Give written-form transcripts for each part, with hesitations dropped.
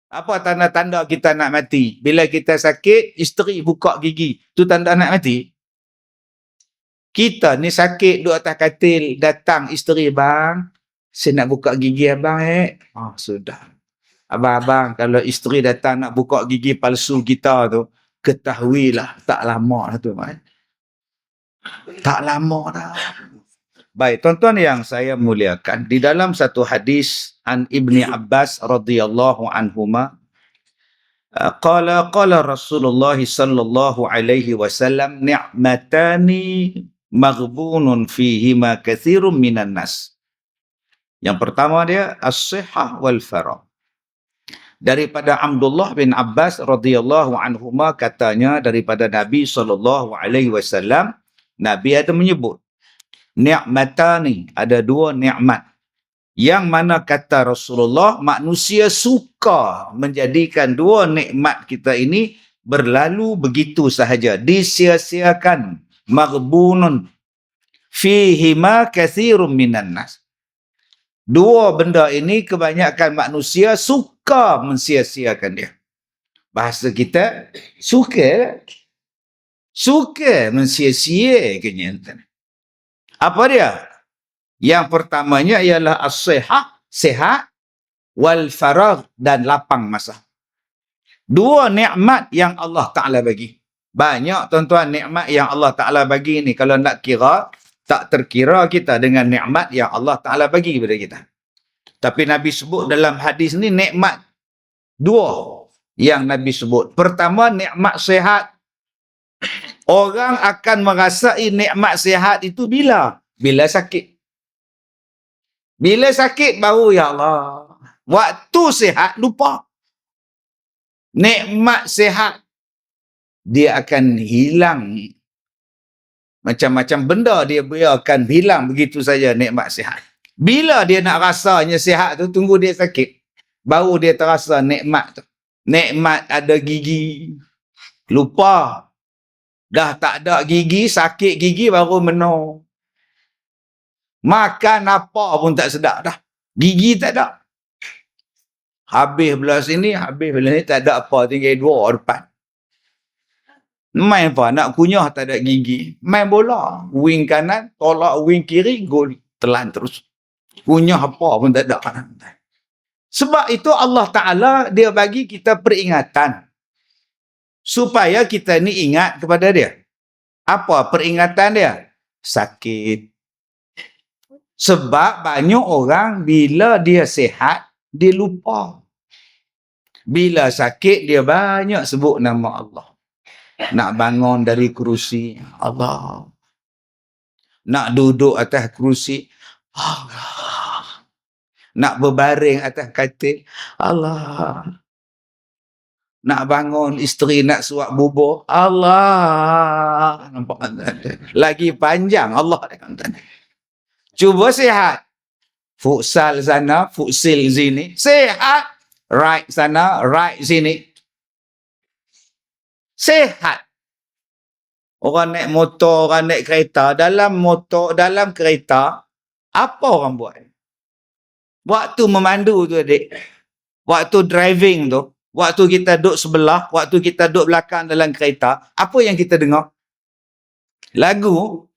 Apa tanda-tanda kita nak mati? Bila kita sakit, isteri buka gigi. Tu tanda nak mati? Kita ni sakit duduk atas katil, datang isteri, bang, saya nak buka gigi abang sudah. Abang-abang, kalau isteri datang nak buka gigi palsu kita tu, ketahuilah tak lama dah tu. Tak lama dah. Baik, tuan-tuan yang saya muliakan, di dalam satu hadis an Ibni Abbas radhiyallahu anhuma, qala Rasulullah sallallahu alaihi wasallam, ni'matani maghbunun fihima katsirun minan nas. Yang pertama dia as-sihhah wal faragh. Daripada Abdullah bin Abbas radhiyallahu anhuma, katanya daripada Nabi sallallahu alaihi wasallam, Nabi ada menyebut ni'matani, ada dua nikmat yang mana kata Rasulullah, manusia suka menjadikan dua nikmat kita ini berlalu begitu sahaja, disia-siakan. Maghbunun fihima katsirun minan nas. Dua benda ini kebanyakan manusia suka mensia-siakan dia. Bahasa kita, suka mensia-siakannya. Apa dia? Yang pertamanya ialah as-sihah, sihat, wal faragh, dan lapang masa. Dua nikmat yang Allah Ta'ala bagi. Banyak tuan-tuan nikmat yang Allah Ta'ala bagi ni. Kalau nak kira, tak terkira kita dengan nikmat yang Allah Ta'ala bagi kepada kita. Tapi Nabi sebut dalam hadis ni nikmat dua yang Nabi sebut. Pertama, nikmat sihat. Orang akan merasai nikmat sihat itu bila? Bila sakit. Bila sakit baru, ya Allah. Waktu sihat lupa. Nikmat sihat, dia akan hilang. Macam-macam benda dia biarkan hilang begitu saja nikmat sihat. Bila dia nak rasanya sihat tu, tunggu dia sakit. Baru dia terasa nikmat tu. Nikmat ada gigi. Lupa. Dah tak ada gigi, sakit gigi baru menung. Makan apa pun tak sedap dah. Gigi tak ada. Habis belah sini, habis belah ni, tak ada apa. Tinggal dua depan. Main apa? Nak kunyah tak ada gigi. Main bola. Wing kanan, tolak wing kiri, gol. Telan terus. Kunyah apa pun tak ada. Sebab itu Allah Ta'ala dia bagi kita peringatan. Supaya kita ni ingat kepada dia. Apa peringatan dia? Sakit. Sebab banyak orang bila dia sihat, dia lupa. Bila sakit, dia banyak sebut nama Allah. Nak bangun dari kerusi, Allah. Nak duduk atas kerusi, Allah. Nak berbaring atas katil, Allah. Nak bangun, isteri nak suap bubur, Allah. Nampak? Lagi panjang Allah. Cuba sihat. Futsal sana, futsil sini. Sihat. Right sana, right sini. Sihat. Orang naik motor, orang naik kereta. Dalam motor, dalam kereta, apa orang buat? Waktu memandu tu adik. Waktu driving tu. Waktu kita duduk sebelah, waktu kita duduk belakang dalam kereta, apa yang kita dengar? Lagu.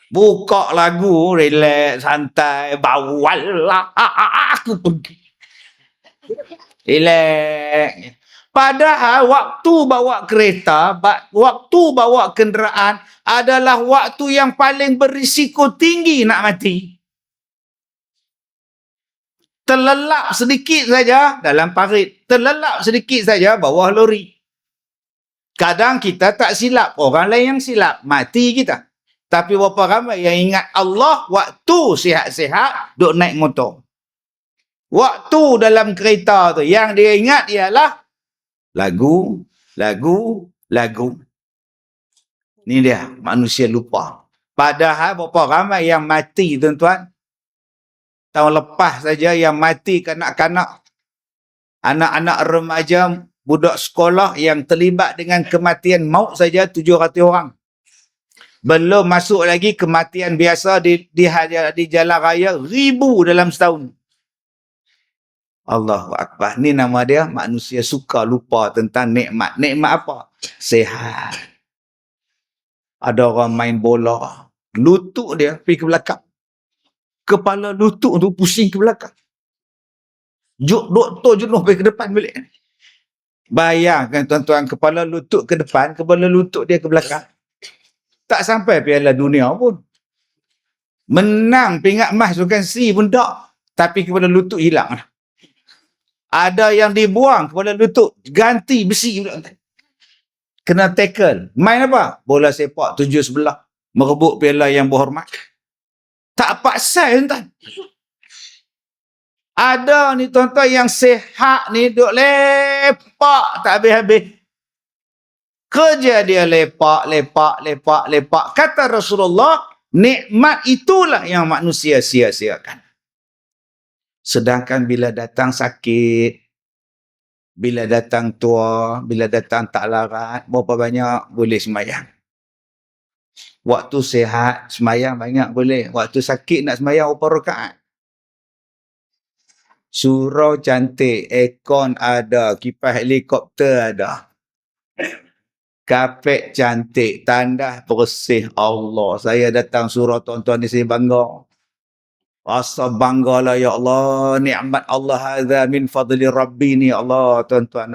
Buka lagu, relax, santai, bawalah aku pergi. Relax. Padahal waktu bawa kereta, waktu bawa kenderaan adalah waktu yang paling berisiko tinggi nak mati. Terlelap sedikit saja dalam parit. Terlelap sedikit saja bawah lori. Kadang kita tak silap, orang lain yang silap, mati kita. Tapi berapa ramai yang ingat Allah waktu sihat-sihat duk naik motor. Waktu dalam kereta tu yang dia ingat ialah lagu, lagu, lagu. Ni dia, manusia lupa. Padahal berapa ramai yang mati tuan-tuan. Tahun lepas saja yang mati kanak-kanak, anak-anak remaja, budak sekolah yang terlibat dengan kematian maut saja 700 orang. Belum masuk lagi kematian biasa di jalan raya 1000 dalam setahun. Allahu Akbar. Ni nama dia manusia suka lupa tentang nikmat. Nikmat apa? Sehat. Ada orang main bola. Lutut dia pergi ke belakang. Kepala lutut tu pusing ke belakang. Doktor jenuh pergi ke depan balik. Bayangkan tuan-tuan, kepala lutut ke depan, kepala lutut dia ke belakang. Tak sampai Piala Dunia pun. Menang pingat emas bukan C pun tak. Tapi kepala lutut hilang. Ada yang dibuang kepala lutut, ganti besi. Kena tackle. Main apa? Bola sepak 7 sebelah. Merebut piala yang berhormat. Tak paksa tuan. Ada ni tuan-tuan yang sehat ni duk lepak tak habis-habis. Kerja dia lepak. Kata Rasulullah, nikmat itulah yang manusia sia-siakan. Sedangkan bila datang sakit, bila datang tua, bila datang tak larat, berapa banyak boleh sembahyang. Waktu sihat, sembahyang banyak boleh. Waktu sakit nak sembahyang berapa rakaat. Surau cantik, aircon ada, kipas helikopter ada. Kapek cantik, tandas bersih. Allah, saya datang surau tuan-tuan ni saya bangga. Rasa banggalah ya Allah, nikmat Allah hadza min fadli rabbi ni Allah tuan-tuan.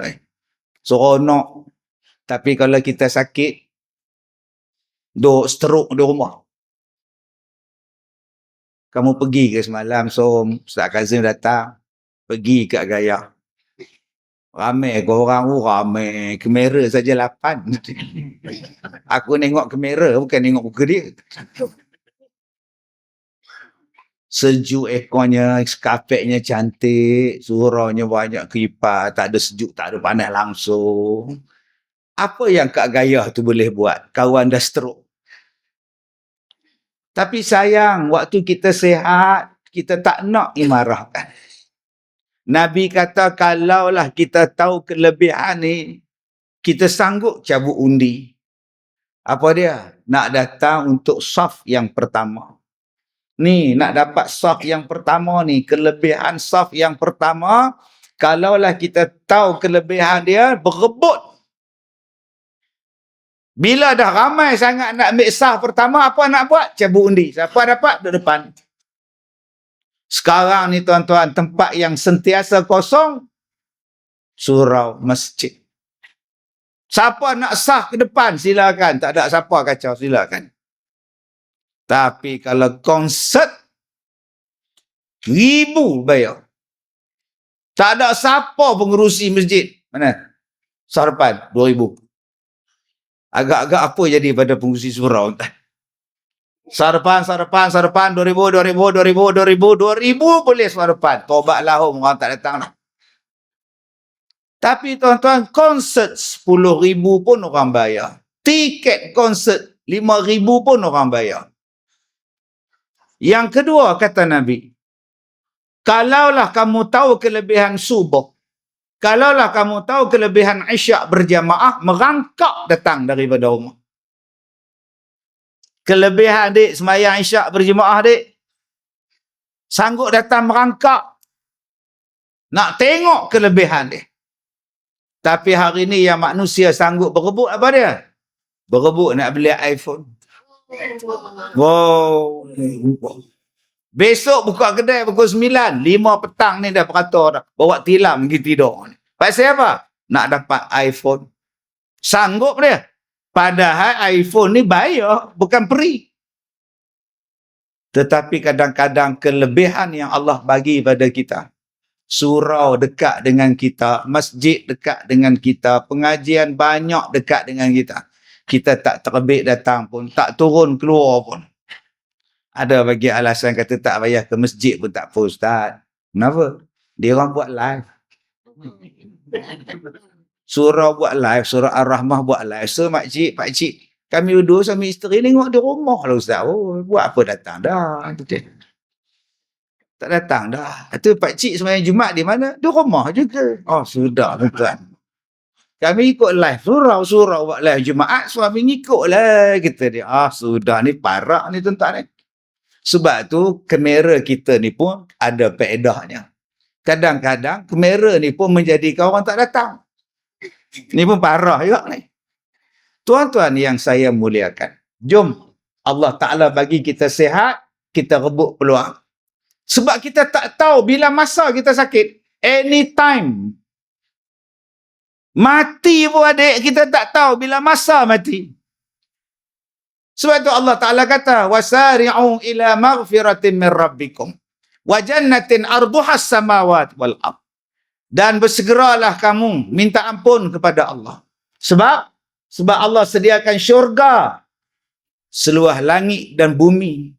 Seronok. Tapi kalau kita sakit, duk stroke di rumah. Kamu pergi ke semalam, Ustaz Kazim datang, pergi kat Gaya. Ramai ke orang, ramai. Kamera saja 8. Aku tengok kamera, bukan tengok muka dia. Sejuk ekornya, kapeknya cantik, suraunya banyak kipas, tak ada sejuk, tak ada panas langsung. Apa yang Kak Gaya tu boleh buat? Kawan dah stroke. Tapi sayang, waktu kita sihat, kita tak nak imarahkan. Nabi kata, kalaulah kita tahu kelebihan ni, kita sanggup cabut undi. Apa dia? Nak datang untuk saf yang pertama. Ni, nak dapat saf yang pertama ni, kelebihan saf yang pertama, kalaulah kita tahu kelebihan dia, berebut. Bila dah ramai sangat nak ambil saf pertama, apa nak buat? Cabut undi. Siapa dapat? Di depan. Sekarang ni tuan-tuan, tempat yang sentiasa kosong, surau masjid. Siapa nak saf ke depan, silakan. Tak ada siapa kacau, silakan. Tapi kalau konsert, 1,000 bayar. Tak ada siapa pengerusi masjid. Mana? Sarpan, 2,000. Agak-agak apa jadi pada pengerusi surau? Sarpan, 2,000 boleh sarpan. Tobat lahum, orang tak datang lah. Tapi tuan-tuan, konsert 10,000 pun orang bayar. Tiket konsert 5,000 pun orang bayar. Yang kedua, kata Nabi, kalaulah kamu tahu kelebihan subuh, kalaulah kamu tahu kelebihan isyak berjamaah, merangkak datang daripada rumah. Kelebihan dik, sembahyang isyak berjamaah dik, sanggup datang merangkak, nak tengok kelebihan dia. Tapi hari ni yang manusia sanggup berebut apa dia? Berebut nak beli iPhone. Wow. Besok buka kedai pukul 9, 5 petang ni dah peratur dah. Bawa tilam pergi tidur. Pasal apa? Nak dapat iPhone. Sanggup dia. Padahal iPhone ni bayar, bukan free. Tetapi kadang-kadang kelebihan yang Allah bagi pada kita. Surau dekat dengan kita, masjid dekat dengan kita, pengajian banyak dekat dengan kita. Kita tak terbit datang pun, tak turun keluar pun. Ada bagi alasan kata tak payah ke masjid pun tak apa Ustaz. Kenapa? Dia orang buat live. Surau buat live, surah Ar-Rahmah buat live. So makcik, pakcik, kami duduk sama isteri tengok di rumah lah Ustaz. Oh, buat apa datang dah. Tak datang dah. Itu pakcik sembahyang Jumaat di mana? Di rumah juga. Oh, sudah tuan. Kami ikut live surau buat live Jumaat, suami ngikut lah kita dia. Ah, sudah ni parah ni tuan-tuan ni. Sebab tu kamera kita ni pun ada faedahnya. Kadang-kadang kamera ni pun menjadikan orang tak datang. Ni pun parah juga ni. Tuan-tuan yang saya muliakan, jom Allah Ta'ala bagi kita sihat, kita rebut peluang. Sebab kita tak tahu bila masa kita sakit. Anytime. Mati pun adik, kita tak tahu bila masa mati. Sebab itu Allah Ta'ala kata, وَسَارِعُوا إِلَى مَغْفِرَةٍ مِّن رَبِّكُمْ وَجَنَّةٍ أَرْضُهَا السَّمَاوَاتُ وَالْأَرْضُ. Dan bersegeralah kamu minta ampun kepada Allah. Sebab Allah sediakan syurga seluas langit dan bumi.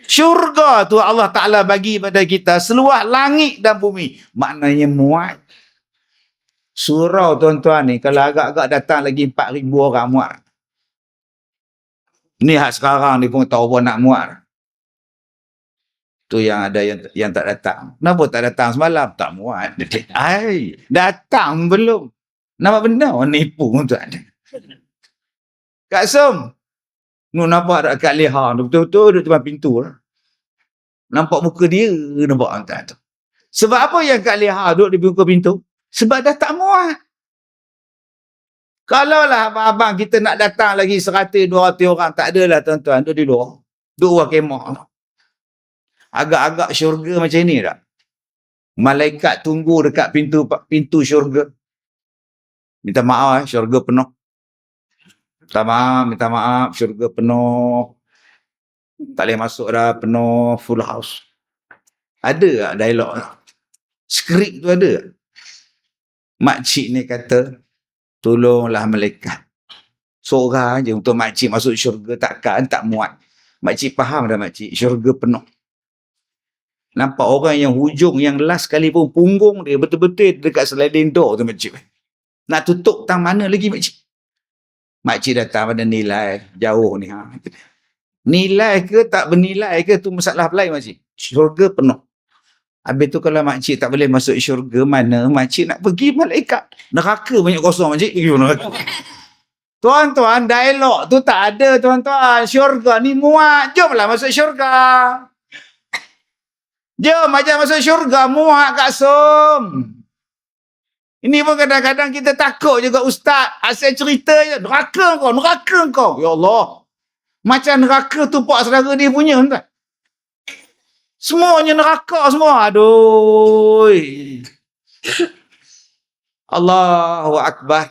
Syurga tu Allah Ta'ala bagi pada kita seluas langit dan bumi. Maknanya muat. Surau tuan-tuan ni, kalau agak-agak datang lagi 4,000 orang muat. Ni hak sekarang ni pun tahu apa nak muat. Tu yang ada yang tak datang. Kenapa tak datang semalam? Tak muat. Ai, datang belum. Nampak benda orang nipu tuan. Kak Som, nu nampak tak Kak Leha tu betul-betul duduk depan pintu lah. Nampak muka dia, nampak tuan tu. Sebab apa yang Kak Leha duduk di muka pintu? Sebab dah tak muat. Kalaulah abang-abang kita nak datang lagi 100-200 orang, tak adalah tuan-tuan, duduk di luar. Duduk luar kemah. Agak-agak syurga macam ni tak? Malaikat tunggu dekat pintu syurga. Minta maaf, syurga penuh. Minta maaf, syurga penuh. Tak boleh masuk dah, penuh, full house. Ada tak dialog? Skrip tu ada tak? Makcik ni kata, tolonglah malaikat. Seorang je untuk makcik masuk syurga, takkan tak muat. Makcik faham dah makcik, syurga penuh. Nampak orang yang hujung, yang last kali pun punggung dia betul-betul dekat sliding door tu makcik. Nak tutup tang mana lagi makcik? Makcik datang pada nilai jauh ni. Nilai ke tak bernilai ke tu masalah lain makcik. Syurga penuh. Habis tu kalau makcik tak boleh masuk syurga, mana makcik nak pergi malaikat? Neraka banyak kosong makcik. Tuan-tuan, dialog tu tak ada tuan-tuan. Syurga ni muat. Jomlah masuk syurga. Jom macam masuk syurga, muat Kak Som. Ini pun kadang-kadang kita takut juga ustaz. Asal cerita je, neraka kau. Ya Allah. Macam neraka tu pak saudara dia punya tuan. Semuanya neraka semua. Aduh. Allahu Akbar.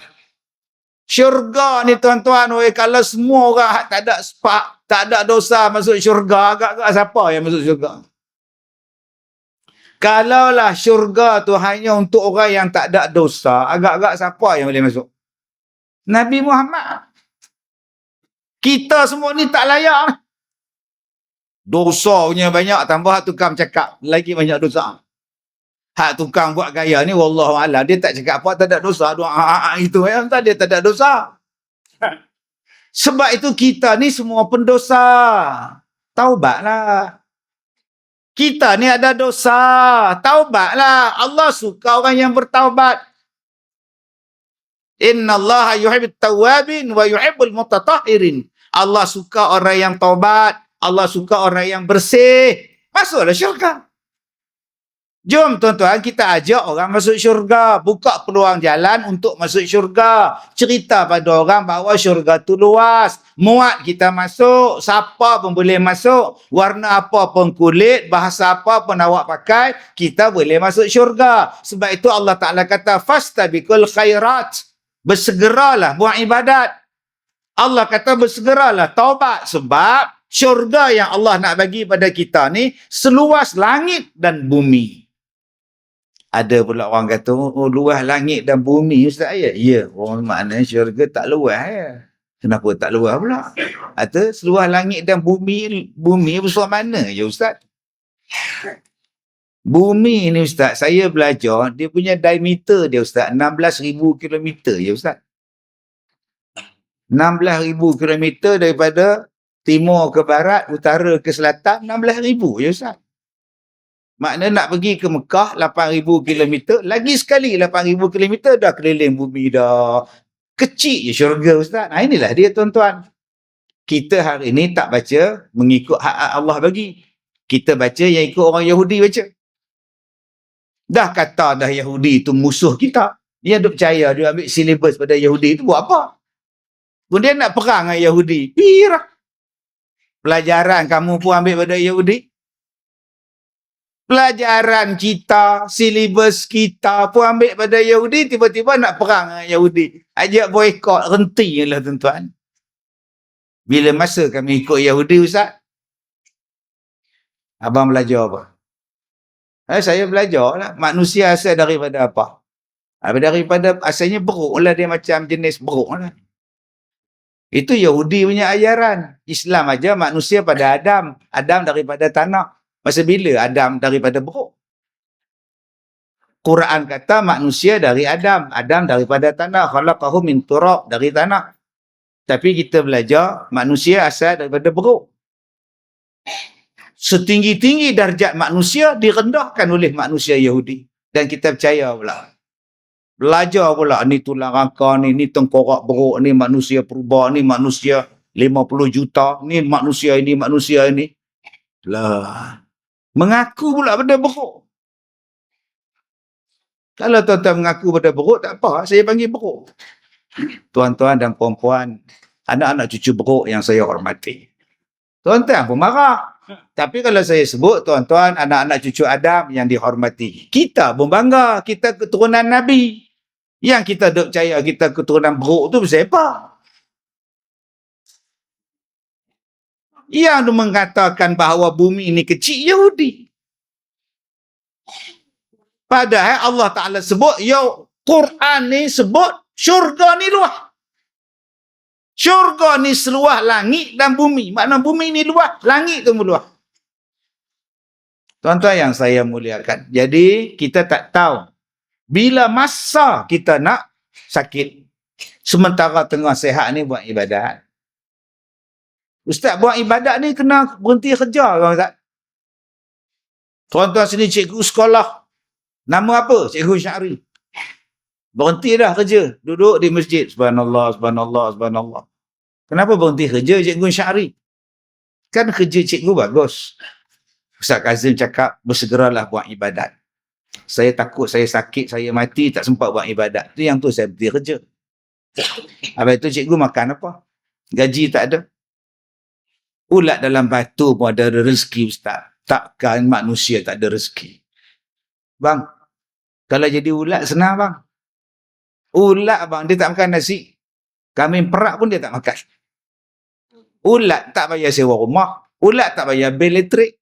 Syurga ni tuan-tuan, kalau semua orang tak ada sepak, tak ada dosa masuk syurga, agak-agak siapa yang masuk syurga? Kalaulah syurga tu hanya untuk orang yang tak ada dosa, agak-agak siapa yang boleh masuk? Nabi Muhammad. Kita semua ni tak layak. Dosa punya banyak, tambah hak tukang cakap lagi banyak dosa. Hak tukang buat gaya ni wallahualam, dia tak cakap apa, tak ada dosa. Itu yang dia tak ada dosa. Sebab itu kita ni semua pendosa. Taubatlah. Kita ni ada dosa. Taubatlah. Allah suka orang yang bertaubat. Innallaha yuhibbut tawwabin wa yuhibbul mutatahhirin. Allah suka orang yang taubat. Allah suka orang yang bersih. Masuklah syurga. Jom tuan-tuan, kita ajak orang masuk syurga. Buka peluang jalan untuk masuk syurga. Cerita pada orang bahawa syurga tu luas. Muat kita masuk. Siapa pun boleh masuk. Warna apa pun kulit. Bahasa apa pun awak pakai. Kita boleh masuk syurga. Sebab itu Allah Ta'ala kata, fastabiqul khairat. Bersegeralah buat ibadat. Allah kata bersegeralah taubat. Sebab syurga yang Allah nak bagi pada kita ni seluas langit dan bumi. Ada pula orang kata, oh luas langit dan bumi ustaz ya? Ya, oh maknanya syurga tak luas ya. Kenapa tak luas pula? Atau seluas langit dan bumi besar mana ya ustaz? Bumi ni ustaz, saya belajar, dia punya diameter dia ustaz, 16,000 kilometer ya ustaz. 16,000 kilometer daripada timur ke barat, utara ke selatan, 16,000 ya ustaz. Maknanya nak pergi ke Mekah 8,000 km, lagi sekali 8,000 km dah keliling bumi dah. Kecil je syurga ustaz. Nah inilah dia tuan-tuan. Kita hari ini tak baca mengikut hak Allah bagi. Kita baca yang ikut orang Yahudi baca. Dah kata dah Yahudi itu musuh kita. Dia duk percaya dia ambil silibus pada Yahudi itu buat apa? Kemudian nak perang dengan Yahudi. Pirah. Pelajaran kamu pun ambil pada Yahudi. Pelajaran kita, silibus kita pun ambil pada Yahudi, tiba-tiba nak perang dengan Yahudi. Ajak boykot, renti lah tuan-tuan. Bila masa kami ikut Yahudi, Ustaz? Abang belajar apa? Saya belajar lah. Manusia asal daripada apa? Daripada asalnya beruk lah, dia macam jenis beruk lah. Itu Yahudi punya ajaran. Islam aja manusia pada Adam. Adam daripada tanah. Masa bila Adam daripada beruk? Quran kata manusia dari Adam. Adam daripada tanah. Khalaqahu min turab, dari tanah. Tapi kita belajar manusia asal daripada beruk. Setinggi-tinggi darjat manusia direndahkan oleh manusia Yahudi. Dan kita percaya pula. Belajar pula, ni tulang rangka ni tengkorak beruk, ni manusia purba, ni manusia 50 juta, ni manusia ini. Lah. Mengaku pula pada beruk. Kalau tuan-tuan mengaku pada beruk, tak apa, saya panggil beruk. Tuan-tuan dan puan-puan, anak-anak cucu beruk yang saya hormati. Tuan-tuan pun marah. Tapi kalau saya sebut, tuan-tuan, anak-anak cucu Adam yang dihormati, kita pun bangga, kita keturunan Nabi. Yang kita duk percaya kita keturunan beruk tu pasal apa? Yang mengatakan bahawa bumi ini kecil, Yahudi. Padahal Allah Ta'ala sebut, Quran ni sebut, syurga ni luas. Syurga ni seluas langit dan bumi. Makna bumi ni luas, langit tu luas. Tuan-tuan yang saya muliakan. Jadi, kita tak tahu bila masa kita nak sakit. Sementara tengah sihat ni buat ibadat. Ustaz buat ibadat ni kena berhenti kerja kan Ustaz? Tuan-tuan sini cikgu sekolah. Nama apa? Cikgu Syahri. Berhenti dah kerja. Duduk di masjid. Subhanallah, subhanallah, subhanallah. Kenapa berhenti kerja Cikgu Syahri? Kan kerja cikgu bagus. Ustaz Kazim cakap, bersegeralah buat ibadat. Saya takut saya sakit, saya mati, tak sempat buat ibadat. Itu yang tu saya berhenti kerja. Habis itu cikgu makan apa? Gaji tak ada. Ulat dalam batu pun ada rezeki Ustaz. Takkan manusia tak ada rezeki. Bang, kalau jadi ulat senang bang. Ulat bang, dia tak makan nasi. Kambing perak pun dia tak makan. Ulat tak payah sewa rumah. Ulat tak payah bil elektrik.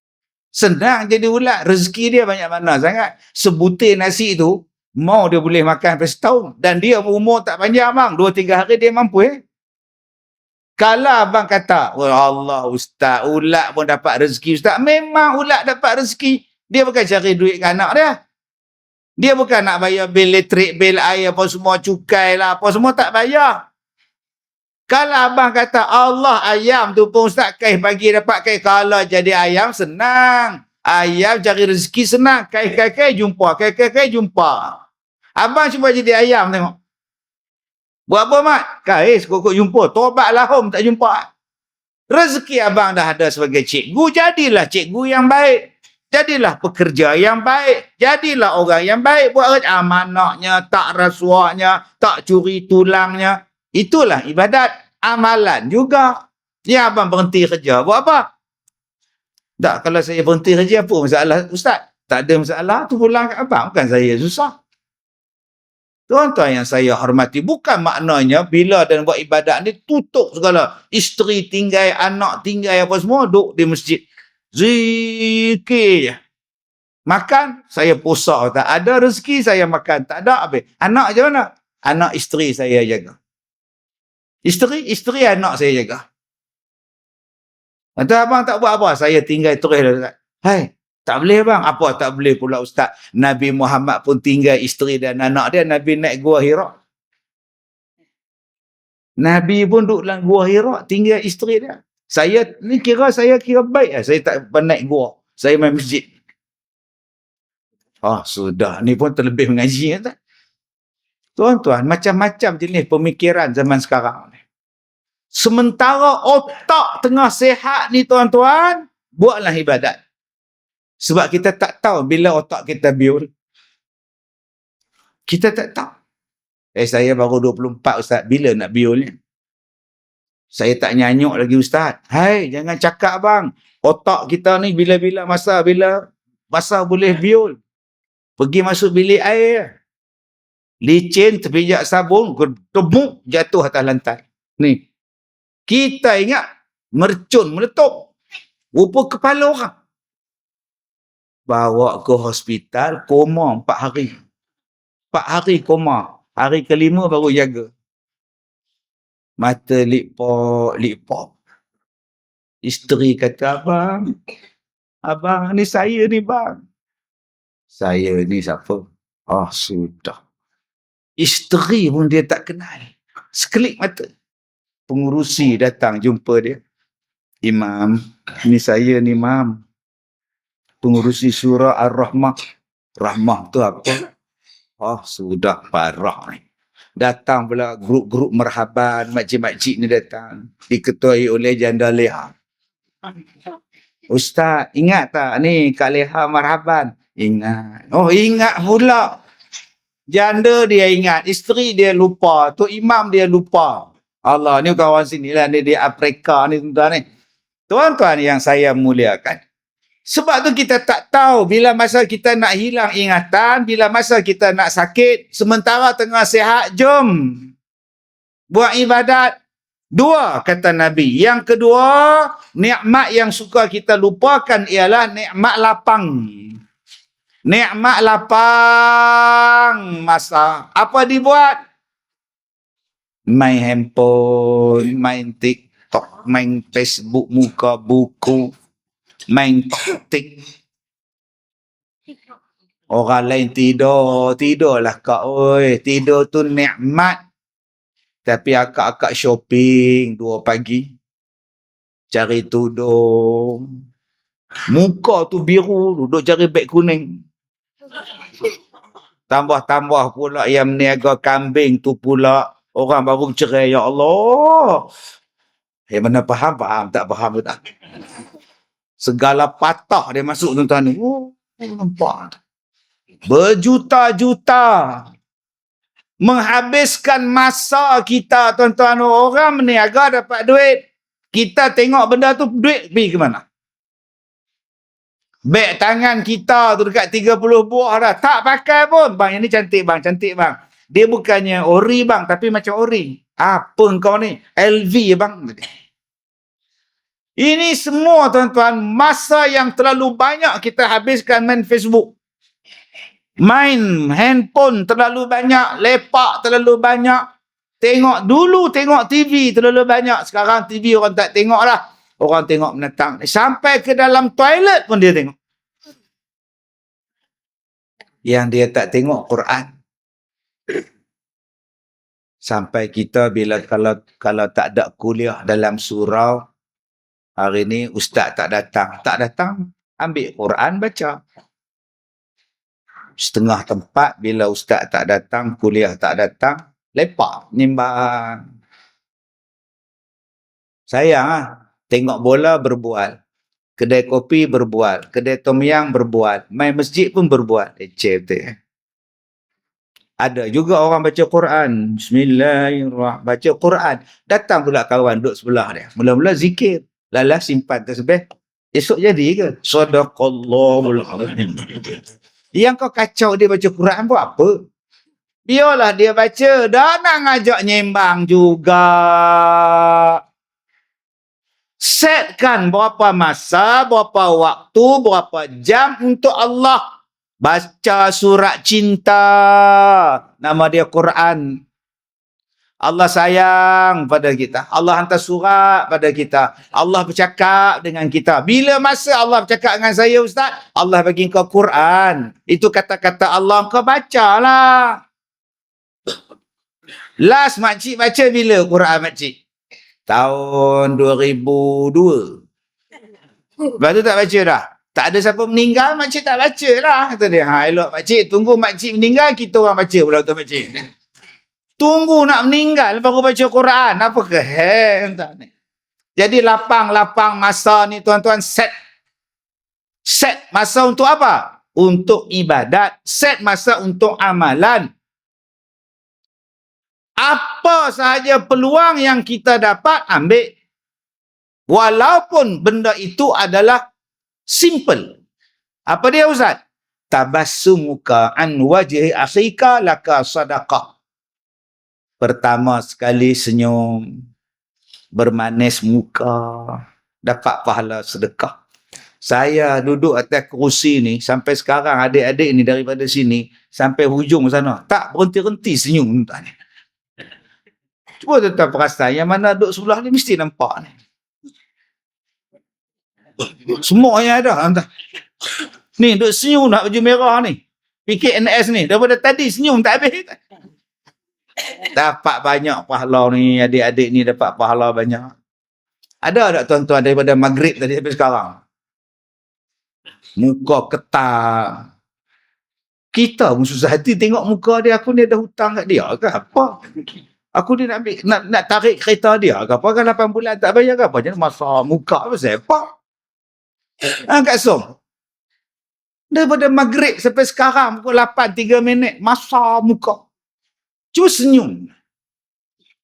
Senang jadi ulat. Rezeki dia banyak mana sangat. Sebutir nasi tu, mau dia boleh makan sampai setahun. Dan dia umur tak panjang bang. 2-3 hari dia mampu Kalau abang kata, oh Allah Ustaz, ulat pun dapat rezeki Ustaz. Memang ulat dapat rezeki. Dia bukan cari duit ke anak dia. Dia bukan nak bayar bil elektrik, bil air, apa semua, cukai lah, apa semua tak bayar. Kalau abang kata Allah ayam tu pun Ustaz Kaih bagi dapat kaih. Kalau jadi ayam senang. Ayam cari rezeki senang. Kaih jumpa. Kaih jumpa. Abang cuba jadi ayam tengok. Buat apa mat? Kaih sekokok jumpa. Tobatlah home tak jumpa. Rezeki abang dah ada sebagai cikgu. Jadilah cikgu yang baik. Jadilah pekerja yang baik. Jadilah orang yang baik. Buat amanahnya, tak rasuahnya, tak curi tulangnya. Itulah ibadat. Amalan juga. Ya abang berhenti kerja. Buat apa? Tak, kalau saya berhenti kerja, apa masalah Ustaz? Tak ada masalah. Tu pulang kat abang. Bukan saya susah. Tuan-tuan yang saya hormati, bukan maknanya bila dan buat ibadat ni tutup segala. Isteri tinggal, anak tinggal, apa semua, duduk di masjid. Zikir je. Makan, saya puasa. Tak ada rezeki, saya makan. Tak ada, habis. Anak je mana? Anak isteri saya jaga. Isteri anak saya jaga. Kata abang tak buat apa, saya tinggal terus. Hai, tak boleh bang. Apa tak boleh pula Ustaz? Nabi Muhammad pun tinggal isteri dan anak dia. Nabi naik Gua Hira. Nabi pun duduk dalam Gua Hira, tinggal isteri dia. Saya kira baik lah. Saya tak naik gua. Saya main masjid. Sudah. Ni pun terlebih mengaji tak? Tuan-tuan, macam-macam jenis pemikiran zaman sekarang ni. Sementara otak tengah sehat ni tuan-tuan, buatlah ibadat. Sebab kita tak tahu bila otak kita biur. Kita tak tahu. Saya baru 24 Ustaz. Bila nak biolnya? Saya tak nyanyuk lagi Ustaz. Hai, jangan cakap bang. Otak kita ni bila masa boleh biol. Pergi masuk bilik air. Licin, terpijak sabun, gedebuk, jatuh atas lantai. Ni. Kita ingat mercun, meletup. Rupa kepala orang. Bawa ke hospital, koma 4 hari. 4 hari koma. Hari kelima baru jaga. Mata lipop. Isteri kata, abang ni saya ni bang. Saya ni siapa? Sudah. Isteri pun dia tak kenal. Sekelip mata. Pengurusi datang jumpa dia. Imam, ni saya ni Imam. Pengurusi surah Ar-Rahmah. Rahmah tu apa? Sudah parah ni. Datang pula grup-grup merhaban, makcik-makcik ni datang. Diketuai oleh Janda Leha. Ustaz, ingat tak ni Kak Leha marhaban? Ingat. Ingat pula. Janda dia ingat, isteri dia lupa, tu imam dia lupa. Allah, ni kawan sini lah, ni di Afrika ni tuan-tuan ni. Tuan-tuan yang saya muliakan. Sebab tu kita tak tahu bila masa kita nak hilang ingatan, bila masa kita nak sakit, sementara tengah sihat, jom buat ibadat. 2 kata Nabi. Yang kedua, nikmat yang suka kita lupakan ialah nikmat lapang. Nikmat lapang masa. Apa dibuat? Main handphone, main TikTok, main Facebook, muka buku, main tik. Orang lain tidurlah kak oi. Tidur tu nikmat. Tapi akak-akak shopping 2 pagi. Cari tudung. Muka tu biru, duduk cari beg kuning. Tambah pula yang meniaga kambing tu pula. Orang baru cerai, ya Allah. Mana faham, tak faham tak. Segala patah dia masuk tuan-tuan ni. Nampak. Berjuta-juta. Menghabiskan masa kita, tuan-tuan. Orang meniaga dapat duit. Kita tengok benda tu, duit pergi ke mana? Beg tangan kita tu dekat 30 buah dah. Tak pakai pun. Bang, yang ni cantik bang, cantik bang. Dia bukannya ori bang, tapi macam ori. Apa kau ni? LV bang. Ini semua tuan-tuan, masa yang terlalu banyak kita habiskan main Facebook. Main handphone terlalu banyak, lepak terlalu banyak. Tengok TV terlalu banyak. Sekarang TV orang tak tengok lah. Orang tengok menatang. Sampai ke dalam toilet pun dia tengok. Yang dia tak tengok Quran. Sampai kita bila kalau tak ada kuliah dalam surau, hari ni ustaz tak datang. Tak datang, ambil Quran baca. Setengah tempat bila ustaz tak datang, kuliah tak datang, lepak, nimbang. Sayang tengok bola berbual. Kedai kopi berbual. Kedai tom yam berbual. Main masjid pun berbual. Betul. Ada juga orang baca Quran. Bismillahirrahmanirrahim. Baca Quran. Datang pula kawan duduk sebelah dia. Mula-mula zikir. Lala simpan tasbih. Esok jadi ke? Sadaqallahul azim. Yang kau kacau dia baca Quran buat apa? Biarlah dia baca. Dah nak ngajak nyembang juga. Setkan berapa masa, berapa waktu, berapa jam untuk Allah. Baca surat cinta. Nama dia Quran. Allah sayang pada kita. Allah hantar surat pada kita. Allah bercakap dengan kita. Bila masa Allah bercakap dengan saya, Ustaz? Allah bagi kau Quran. Itu kata-kata Allah, kau bacalah. Last makcik baca bila Quran makcik? Tahun 2002. Lepas tu tak baca dah. Tak ada siapa meninggal, makcik tak baca lah. Kata dia, elok makcik, tunggu makcik meninggal, kita orang baca pula tu makcik. Tunggu nak meninggal, baru baca Quran. Apa ke? Jadi lapang-lapang masa ni tuan-tuan, set masa untuk apa? Untuk ibadat. Set masa untuk amalan. Apa sahaja peluang yang kita dapat, ambil. Walaupun benda itu adalah simple. Apa dia Ustaz? Tabassumuka an wajhi akhika laka sadaqah. Pertama sekali senyum, bermanis muka, dapat pahala sedekah. Saya duduk atas kerusi ni sampai sekarang, adik-adik ni daripada sini sampai hujung sana tak berhenti-henti senyum. Cuba tuan-tuan perasan, yang mana duduk sebelah ni mesti nampak ni. Semuanya ada. Ni duduk senyum nak baju merah ni. PKNS ni daripada tadi senyum tak habis. Dapat banyak pahala ni, adik-adik ni dapat pahala banyak. Ada tak tuan-tuan daripada maghrib tadi sampai sekarang? Muka ketak. Kita pun susah hati tengok muka dia. Aku ni ada hutang kat dia ke apa? Aku ni nak ambil, nak tarik kereta dia ke apa? Kan 8 bulan tak bayar ke apa? Jadi masa muka apa siapa? Kak Som. Daripada maghrib sampai sekarang pukul 8, 3 minit. Masa muka. Cuma senyum.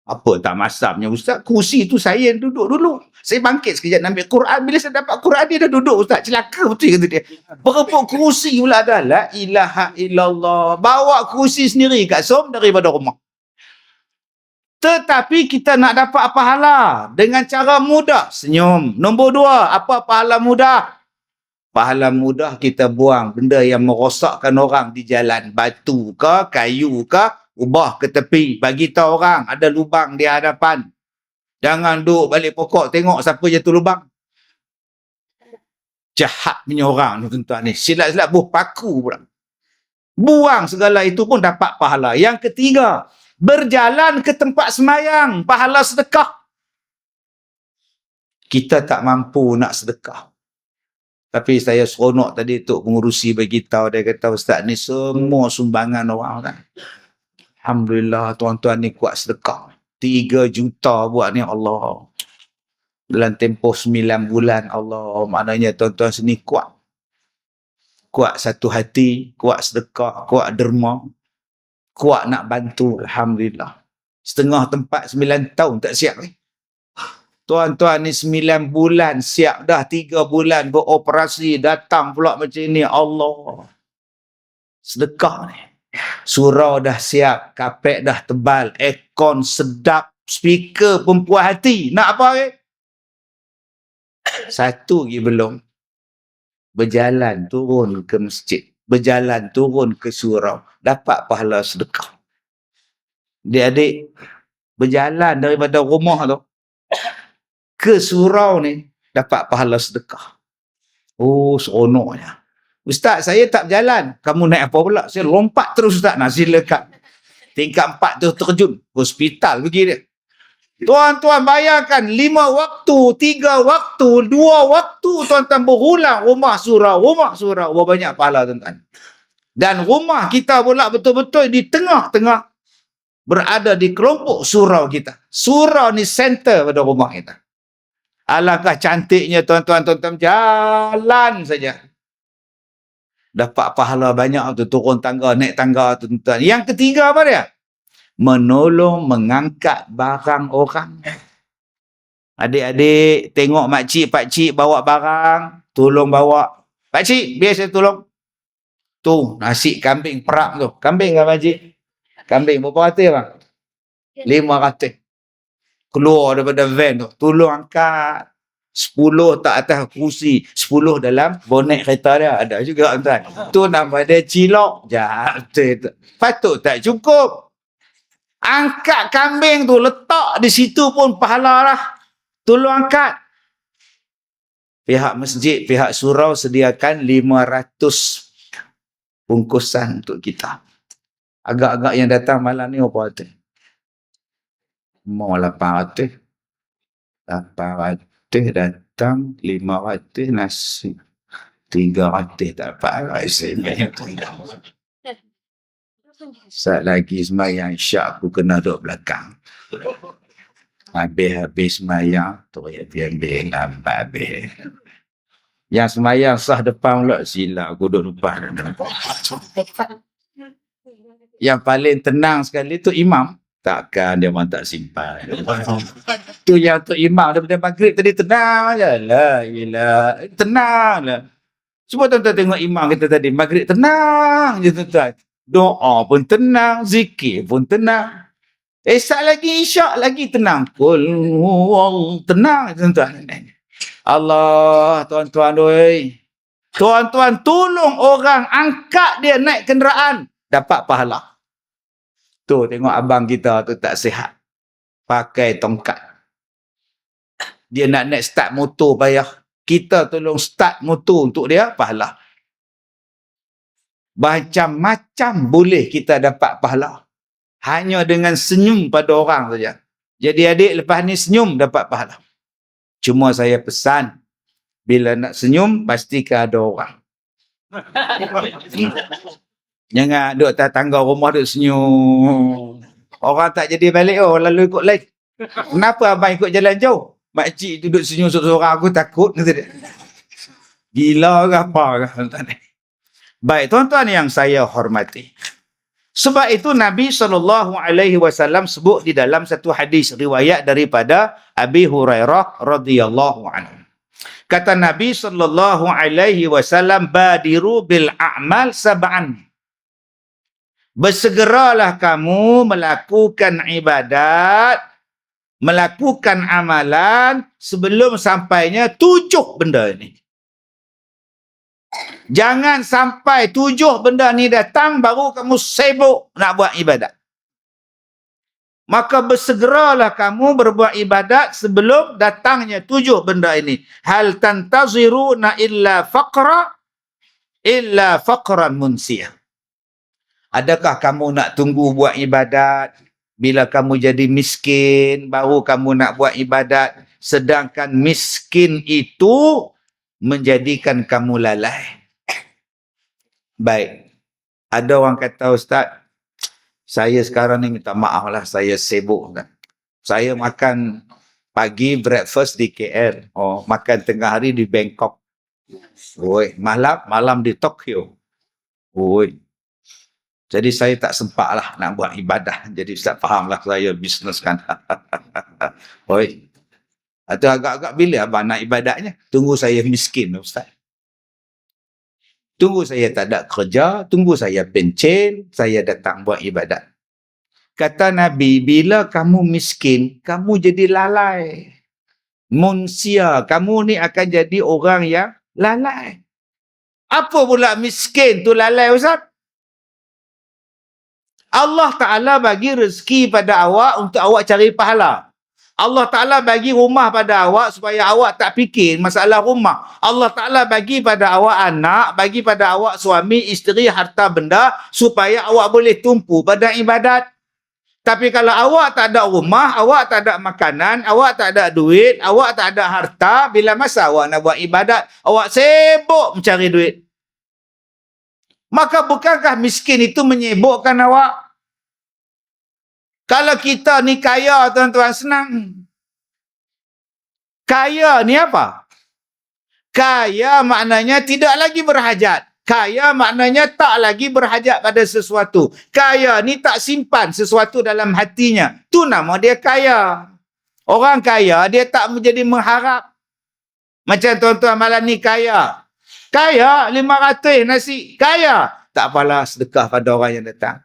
Apa tak masapnya Ustaz? Kursi tu saya duduk dulu. Saya bangkit sekejap nak ambil Quran. Bila saya dapat Quran, dia dah duduk Ustaz. Celaka betul kata dia. Berebut kursi pula dah. La ilaha illallah. Bawa kursi sendiri Kak Som daripada rumah. Tetapi kita nak dapat pahala dengan cara mudah. Senyum. Nombor 2, apa pahala mudah? Pahala mudah kita buang benda yang merosakkan orang di jalan. Batu ke, kayu ke, ubah ke tepi. Bagi tahu orang ada lubang di hadapan. Jangan duduk balik pokok tengok siapa jatuh lubang. Jahat punya orang ni tuan-tuan ni. Silat-silat buh paku pula. Buang segala itu pun dapat pahala. Yang ketiga, berjalan ke tempat semayang. Pahala sedekah. Kita tak mampu nak sedekah. Tapi saya seronok tadi Tok Pengurusi bagi tahu, dia kata Ustaz ni semua sumbangan orang kan. Alhamdulillah tuan-tuan ni kuat sedekah. 3 juta buat ni Allah. Dalam tempoh 9 bulan Allah. Maknanya tuan-tuan sini kuat. Kuat satu hati, kuat sedekah, kuat derma. Kuat nak bantu. Alhamdulillah. Setengah tempat 9 tahun tak siap ni. Tuan-tuan ni 9 bulan siap dah, 3 bulan beroperasi, datang pula macam ni. Allah. Sedekah ni. Surau dah siap, kapet dah tebal, aircon sedap, speaker pun puas hati. Nak apa ke? Satu lagi belum. Berjalan turun ke masjid. Berjalan turun ke surau. Dapat pahala sedekah. Adik-adik, berjalan daripada rumah tu ke surau ni, dapat pahala sedekah. Oh, seronoknya. Ustaz, saya tak berjalan. Kamu naik apa pula? Saya lompat terus Ustaz. Nah, silakan. Tingkat 4 tu terjun. Hospital pergi dia. Tuan-tuan bayangkan 5 waktu, 3 waktu, 2 waktu tuan-tuan berulang rumah surau. Berapa banyak pahala tuan-tuan. Dan rumah kita pula betul-betul di tengah-tengah. Berada di kelompok surau kita. Surau ni center pada rumah kita. Alangkah cantiknya tuan-tuan jalan saja. Dapat pahala banyak tu, turun tangga, naik tangga tuan-tuan. Yang ketiga apa dia? Menolong mengangkat barang orang. Adik-adik tengok makcik, pakcik bawa barang, tolong bawa. Pakcik, biar saya tolong. Tu, nasi kambing perak tu. Kambing kan pakcik? Kambing berapa ratus bang? 500. Keluar daripada van tu. Tolong angkat. 10 tak atas kursi. 10 dalam bonet kereta dia. Ada juga tuan. Tu nama dia cilok. Jatuh. Patut tak cukup. Angkat kambing tu. Letak di situ pun pahala lah. Tolong angkat. Pihak masjid, pihak surau sediakan 500 bungkusan untuk kita. Agak-agak yang datang malam ni apa tu? Mau 800. 800 datang, 500 nasi. 300 tak dapat. Saat lagi semayang syak aku kena duduk belakang. Habis semayang, tu ya dia ambil lambat habis. Yang semayang sah depan pula, sila aku duduk depan. Yang paling tenang sekali tu imam. Takkan dia memang tak simpan. Tu yang untuk imam daripada maghrib tadi tenang je lah. Yelah. Tenang lah. Cuba tuan-tuan tengok imam kita tadi. Maghrib tenang je tuan-tuan. Doa pun tenang. Zikir pun tenang. Esok lagi isyak lagi tenang. Kul tenang tuan-tuan. Allah tuan-tuan oi. Tuan-tuan tolong orang angkat dia naik kenderaan. Dapat pahala. Tu tengok abang kita tu tak sihat. Pakai tongkat. Dia nak naik start motor payah. Kita tolong start motor untuk dia, pahala. Macam-macam boleh kita dapat pahala. Hanya dengan senyum pada orang saja. Jadi adik lepas ni senyum dapat pahala. Cuma saya pesan, bila nak senyum, pastikan ada orang. Jangan duduk atas tangga rumah duduk senyum. Orang tak jadi balik, oh lalu ikut lain. Kenapa abang ikut jalan jauh? Makcik duduk senyum seorang, aku takut. Gila ke apa? Baik, tuan-tuan yang saya hormati. Sebab itu Nabi SAW sebut di dalam satu hadis riwayat daripada Abi Hurairah radhiyallahu anhu. Kata Nabi SAW, badiru bil a'mal sab'an. Bersegeralah kamu melakukan ibadat, melakukan amalan sebelum sampainya 7 benda ini. Jangan sampai 7 benda ni datang baru kamu sibuk nak buat ibadat. Maka bersegeralah kamu berbuat ibadat sebelum datangnya 7 benda ini. Hal tantaziruna illa faqran munsiyah. Adakah kamu nak tunggu buat ibadat bila kamu jadi miskin baru kamu nak buat ibadat, sedangkan miskin itu menjadikan kamu lalai? Baik. Ada orang kata, Ustaz, saya sekarang ni minta maaf lah, saya sibuk kan. Saya makan pagi breakfast di KL. Oh, makan tengah hari di Bangkok. Oi, malam di Tokyo. Oi. Jadi saya tak sempat lah nak buat ibadah. Jadi Ustaz fahamlah saya bisnes kan. Oi. Atau agak-agak bila abang nak ibadatnya? Tunggu saya miskin Ustaz. Tunggu saya tak ada kerja, tunggu saya pencen, saya datang buat ibadat. Kata Nabi, bila kamu miskin, kamu jadi lalai. Munsia, kamu ni akan jadi orang yang lalai. Apa pula miskin tu lalai Ustaz? Allah Ta'ala bagi rezeki pada awak untuk awak cari pahala. Allah Ta'ala bagi rumah pada awak supaya awak tak fikir masalah rumah. Allah Ta'ala bagi pada awak anak, bagi pada awak suami, isteri, harta benda supaya awak boleh tumpu pada ibadat. Tapi kalau awak tak ada rumah, awak tak ada makanan, awak tak ada duit, awak tak ada harta, bila masa awak nak buat ibadat? Awak sibuk mencari duit. Maka bukankah miskin itu menyibukkan awak? Kalau kita ni kaya, tuan-tuan, senang. Kaya ni apa? Kaya maknanya tidak lagi berhajat. Kaya maknanya tak lagi berhajat pada sesuatu. Kaya ni tak simpan sesuatu dalam hatinya. Tu nama dia kaya. Orang kaya, dia tak menjadi mengharap. Macam tuan-tuan malam ni kaya. Kaya 500 nasi. Kaya. Tak apalah sedekah pada orang yang datang.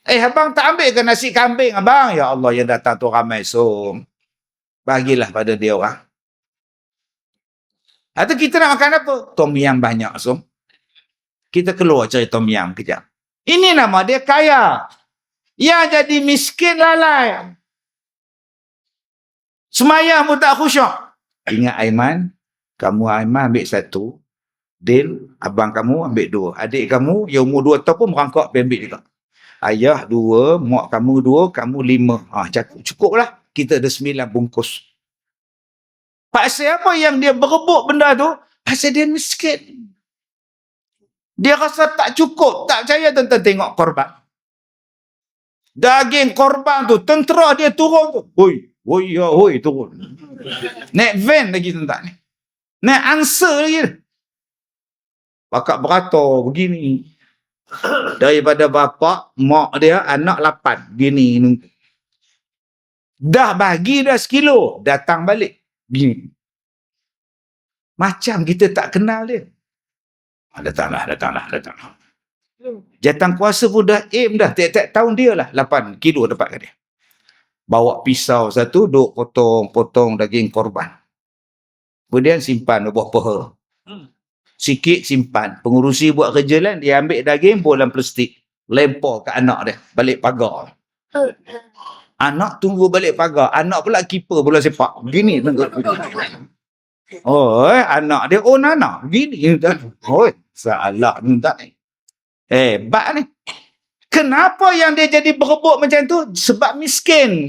Abang tak ambil ke nasi kambing abang? Ya Allah, yang datang tu ramai so. Bagilah pada dia orang. Atau kita nak makan apa? Tom yam banyak so. Kita keluar cari tom yam kejap. Ini nama dia kaya. Yang jadi miskin lalai. Semayang pun tak khusyuk. Ingat Aiman, kamu Aiman ambil 1. Dil, abang kamu ambil 2. Adik kamu yang umur 2 tahun pun merangkak ambil juga. Ayah 2, mak kamu 2, kamu 5. Cukup lah. Kita ada 9 bungkus. Pasal apa yang dia berebut benda tu? Pasal dia miskin. Dia rasa tak cukup. Tak percaya tuan-tuan tengok korban. Daging korban tu, tentera dia turun tu. Hoi, turun. Naik van lagi tuan-tuan ni. Naik answer lagi. Pakat beratur begini. Daripada bapa, mak dia, anak 8. Gini. Dah bagi dah sekilo, datang balik. Gini. Macam kita tak kenal dia. Datanglah. Jatang kuasa pun dah aim dah. Tiap-tiap tahun dia lah 8 kilo dapat kat dia. Bawa pisau satu, duk potong daging korban. Kemudian simpan buah peha. Sikit simpan. Pengurusi buat kerja lain, dia ambil daging bolam plastik. Lempar ke anak dia. Balik pagar. Anak tunggu balik pagar. Anak pula keeper bola sepak. Gini. Oh, anak dia, Nana. Gini. Oh, salah ni tak ni. Hebat ni. Kenapa yang dia jadi berebut macam tu? Sebab miskin.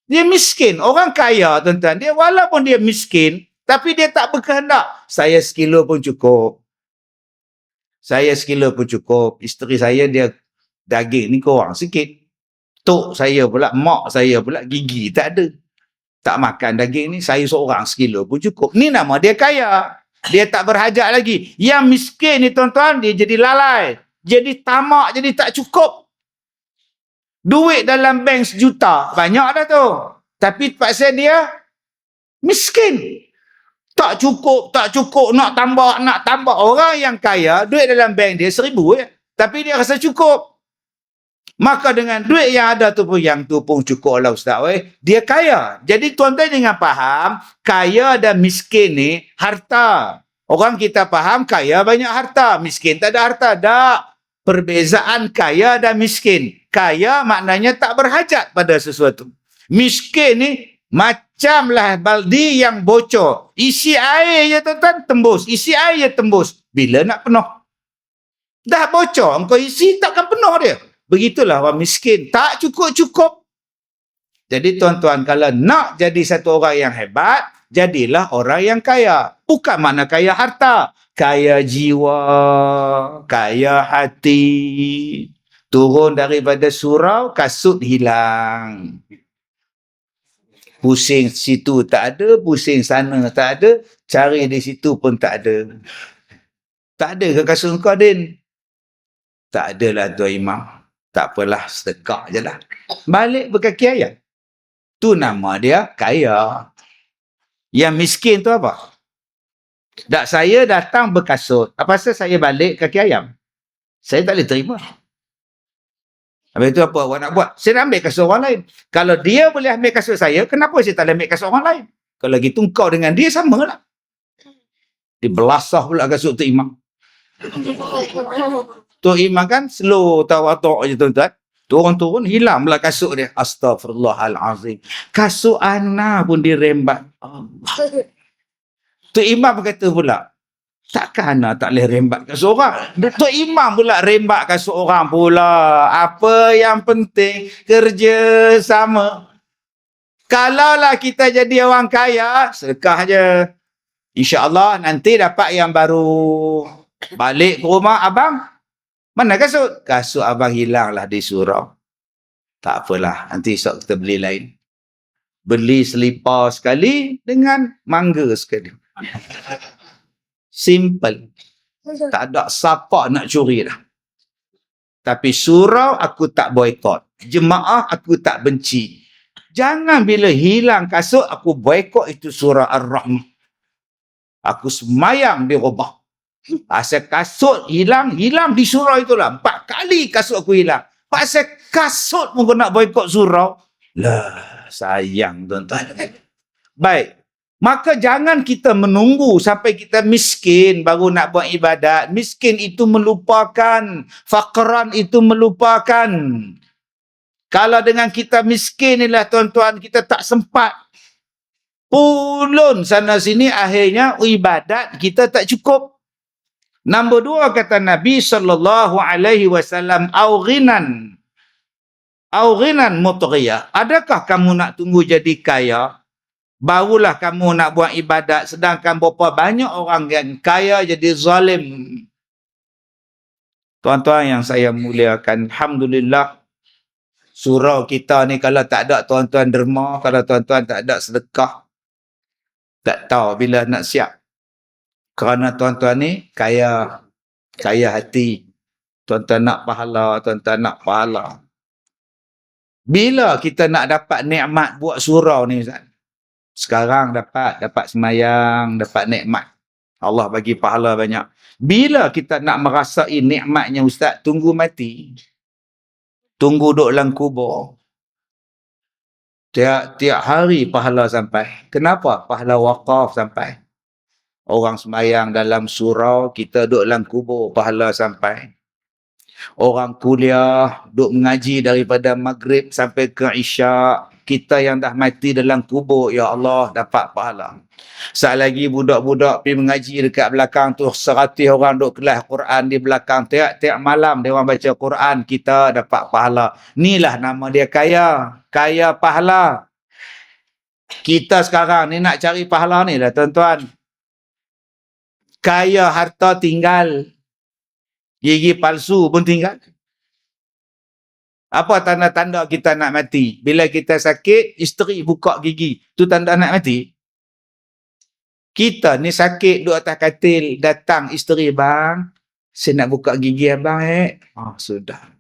Dia miskin. Orang kaya, tuan-tuan. Dia walaupun dia miskin, tapi dia tak berkehendak. Saya sekilo pun cukup. Isteri saya dia daging ni kurang sikit. Tok saya pula, mak saya pula gigi tak ada. Tak makan daging ni, saya seorang sekilo pun cukup. Ni nama dia kaya. Dia tak berhajat lagi. Yang miskin ni tuan-tuan, dia jadi lalai. Jadi tamak, jadi tak cukup. Duit dalam bank 1 juta. Banyak dah tu. Tapi terpaksa dia miskin. Tak cukup. Nak tambah. Orang yang kaya, duit dalam bank dia 1,000 je. Tapi dia rasa cukup. Maka dengan duit yang ada tu pun, yang tu pun cukup lah Ustaz. Dia kaya. Jadi tuan-tuan jangan faham, kaya dan miskin ni harta. Orang kita faham kaya banyak harta, miskin tak ada harta. Tak. Perbezaan kaya dan miskin. Kaya maknanya tak berhajat pada sesuatu. Miskin ni macamlah baldi yang bocor. Isi air je tuan-tuan, tembus. Isi air je tembus. Bila nak penuh? Dah bocor, engkau isi takkan penuh dia. Begitulah orang miskin. Tak cukup-cukup. Jadi tuan-tuan, kalau nak jadi satu orang yang hebat, jadilah orang yang kaya. Bukan makna kaya harta. Kaya jiwa, kaya hati. Turun daripada surau, kasut hilang. Pusing situ tak ada, pusing sana tak ada, cari di situ pun tak ada. Tak ada ke kasut kau, Din? Tak adalah Tuan Imam. Tak apalah, sedekah je lah. Balik berkaki ayam. Tu nama dia kaya. Yang miskin tu apa? Tak, saya datang berkasut. Apa pasal saya balik kaki ayam? Saya tak boleh terima. Habis itu apa awak nak buat? Saya nak ambil kasut orang lain. Kalau dia boleh ambil kasut saya, kenapa saya tak boleh ambil kasut orang lain? Kalau gitu kau dengan dia sama lah. Dia belasah pula kasut Tok Imam. Tok Imam kan slow tawaduk je tuan-tuan. Turun-turun hilang pula kasut dia. Astaghfirullahalazim. Kasut Ana pun dirembat. Allah. Tok Imam kata pula, takkan Ana tak boleh rembat kasut orang? Tok Imam pula rembat kasut orang pula. Apa yang penting, kerja sama. Kalaulah kita jadi orang kaya, sedekah je. InsyaAllah nanti dapat yang baru. Balik ke rumah, abang, mana kasut? Kasut abang hilanglah di surau. Tak apalah, nanti esok kita beli lain. Beli selipar sekali dengan mangga sekali. Simple. Tak ada siapa nak curi dah. Tapi surau aku tak boykot. Jemaah aku tak benci. Jangan bila hilang kasut aku boykot itu surah Ar-Rahmah. Aku semayang di rumah. Pasal kasut hilang di surau itulah. 4 kali kasut aku hilang. Pasal kasut pun kau nak boykot surau. Lah, sayang tuan-tuan. Baik. Maka jangan kita menunggu sampai kita miskin baru nak buat ibadat. Miskin itu melupakan. Faqran itu melupakan. Kalau dengan kita miskin inilah tuan-tuan, kita tak sempat. Pulun sana sini, akhirnya ibadat kita tak cukup. Nombor 2 kata Nabi SAW, Aughinan mutriyah. Adakah kamu nak tunggu jadi kaya? Barulah kamu nak buat ibadat. Sedangkan berapa banyak orang yang kaya jadi zalim. Tuan-tuan yang saya muliakan, alhamdulillah. Surau kita ni kalau tak ada tuan-tuan derma, kalau tuan-tuan tak ada sedekah, tak tahu bila nak siap. Kerana tuan-tuan ni kaya hati. Tuan-tuan nak pahala, tuan-tuan nak pahala. Bila kita nak dapat nikmat buat surau ni Ustaz? Sekarang dapat semayang, dapat nikmat. Allah bagi pahala banyak. Bila kita nak merasai nikmatnya Ustaz, tunggu mati. Tunggu duduk dalam kubur. Tiap hari pahala sampai. Kenapa? Pahala wakaf sampai. Orang semayang dalam surau, kita duduk dalam kubur, pahala sampai. Orang kuliah, duduk mengaji daripada maghrib sampai ke isyak. Kita yang dah mati dalam kubur, ya Allah, dapat pahala. Saat lagi budak-budak pergi mengaji dekat belakang tu, 100 orang duduk kelas Quran di belakang. Tiap malam dia orang baca Quran, kita dapat pahala. Inilah nama dia kaya. Kaya pahala. Kita sekarang ni nak cari pahala ni lah tuan-tuan. Kaya harta tinggal. Gigi palsu pun tinggal. Apa tanda-tanda kita nak mati? Bila kita sakit, isteri buka gigi. Tu tanda nak mati. Kita ni sakit duduk atas katil, datang isteri, bang, saya nak buka gigi abang sudah.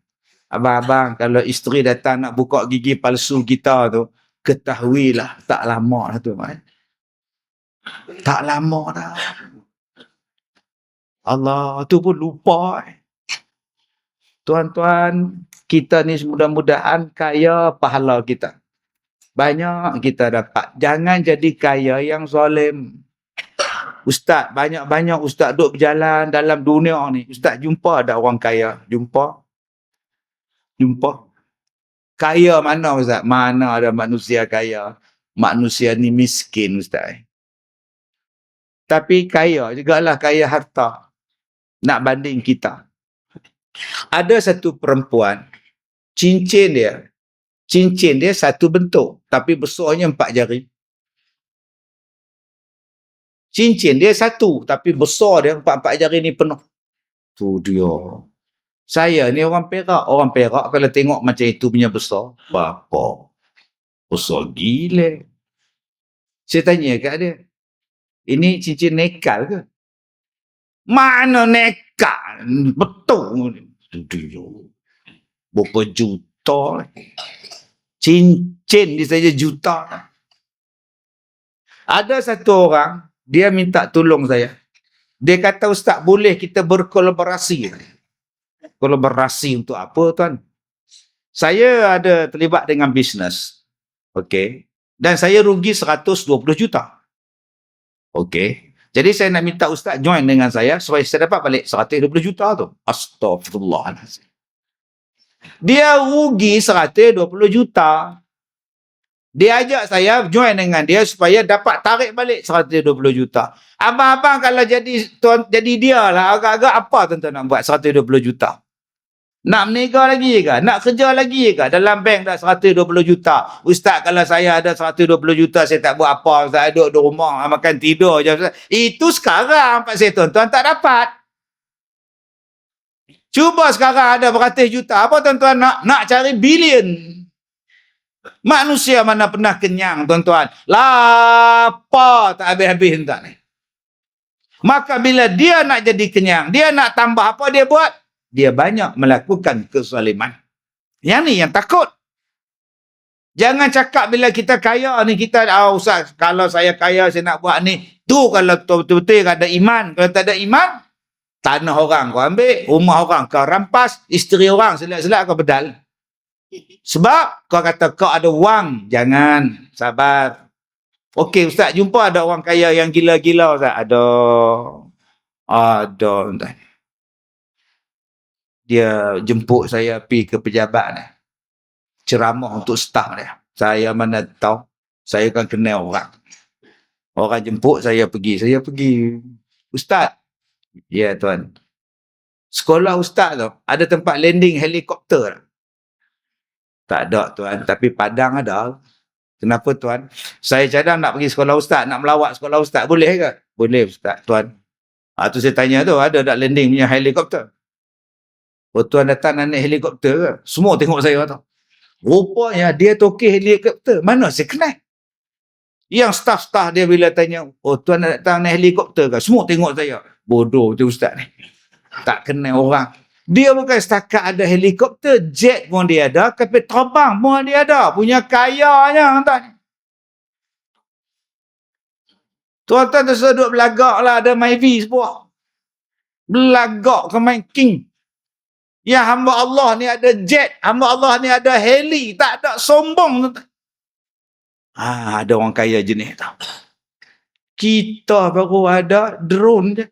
Abang, kalau isteri datang nak buka gigi palsu kita tu, ketahuilah tak lama dah tu. Tak lama dah. Allah, tu pun lupa. Tuan-tuan, kita ni mudah-mudahan kaya pahala kita. Banyak kita dapat. Jangan jadi kaya yang zalim. Ustaz, banyak-banyak ustaz duduk berjalan dalam dunia ni. Ustaz jumpa ada orang kaya? Jumpa? Kaya mana Ustaz? Mana ada manusia kaya? Manusia ni miskin Ustaz. Tapi kaya jugalah, kaya harta. Nak banding kita. Ada satu perempuan, cincin dia satu bentuk, tapi besarnya 4 jari. Cincin dia satu, tapi besar dia 4 jari ni penuh. Tu dia. Saya ni orang Perak. Orang Perak kalau tengok macam itu punya besar, berapa? Besar gila. Saya tanya kat dia, ini cincin nekal ke? Mana nekal? Betul. Dia. Berapa juta. Cincin dia saja juta. Ada satu orang, dia minta tolong saya. Dia kata, Ustaz, boleh kita berkolaborasi? Kolaborasi untuk apa, tuan? Saya ada terlibat dengan bisnes. Okey. Dan saya rugi 120 juta. Okey. Jadi saya nak minta Ustaz join dengan saya supaya saya dapat balik 120 juta tu. Astaghfirullahaladzim. Dia rugi 120 juta. Dia ajak saya join dengan dia supaya dapat tarik balik 120 juta. Abang-abang kalau jadi dia lah, agak-agak apa tuan-tuan nak buat 120 juta? Nak meniaga lagi ke? Nak kerja lagi ke? Dalam bank dah 120 juta. Ustaz, kalau saya ada 120 juta, saya tak buat apa. Ustaz, duduk di rumah, makan tidur je. Ustaz. Itu sekarang, Pak Syed, tuan-tuan tak dapat. Cuba sekarang ada beratus juta. Apa tuan-tuan nak? Nak cari bilion. Manusia mana pernah kenyang, tuan-tuan? Lapar tak habis-habis, tuan-tuan. Maka bila dia nak jadi kenyang, dia nak tambah apa dia buat? Dia banyak melakukan kezaliman. Yang ni yang takut. Jangan cakap bila kita kaya ni, kita, Ustaz, kalau saya kaya, saya nak buat ni. Tu kalau betul-betul ada iman. Kalau tak ada iman, tanah orang kau ambil, rumah orang kau rampas, isteri orang selak-selak kau bedal. Sebab kau kata kau ada wang. Jangan, sabar. Okey, Ustaz, jumpa ada orang kaya yang gila-gila, Ustaz. Ada, Ustaz. Dia jemput saya pergi ke pejabat ni. Ceramah untuk staf dia. Saya mana tahu. Saya kan kenal orang. Orang jemput saya pergi. Ustaz. Ya, tuan. Sekolah Ustaz tu, ada tempat landing helikopter. Tak ada, tuan. Tapi Padang ada. Kenapa, tuan? Saya cadang nak pergi sekolah Ustaz. Nak melawat sekolah Ustaz. Boleh ke? Boleh, Ustaz, tuan. Tu saya tanya tu, ada tak landing punya helikopter? Tuan datang nak naik helikopter ke? Semua tengok saya tu. Rupanya dia tokeh helikopter. Mana saya kenal? Yang staf-staf dia bila tanya, tuan nak datang naik helikopter ke? Semua tengok saya. Bodoh tu Ustaz ni. Tak kenal orang. Dia bukan setakat ada helikopter, jet pun dia ada, kapal terbang pun dia ada. Punya kayanya, tuan. Tuan-tuan tu duduk belagak lah, ada Myvi sebuah. Belagak ke main king. Ya hamba Allah ni ada jet, hamba Allah ni ada heli, tak ada sombong. Tuan. Ada orang kaya jenis tu. Kita baru ada drone je.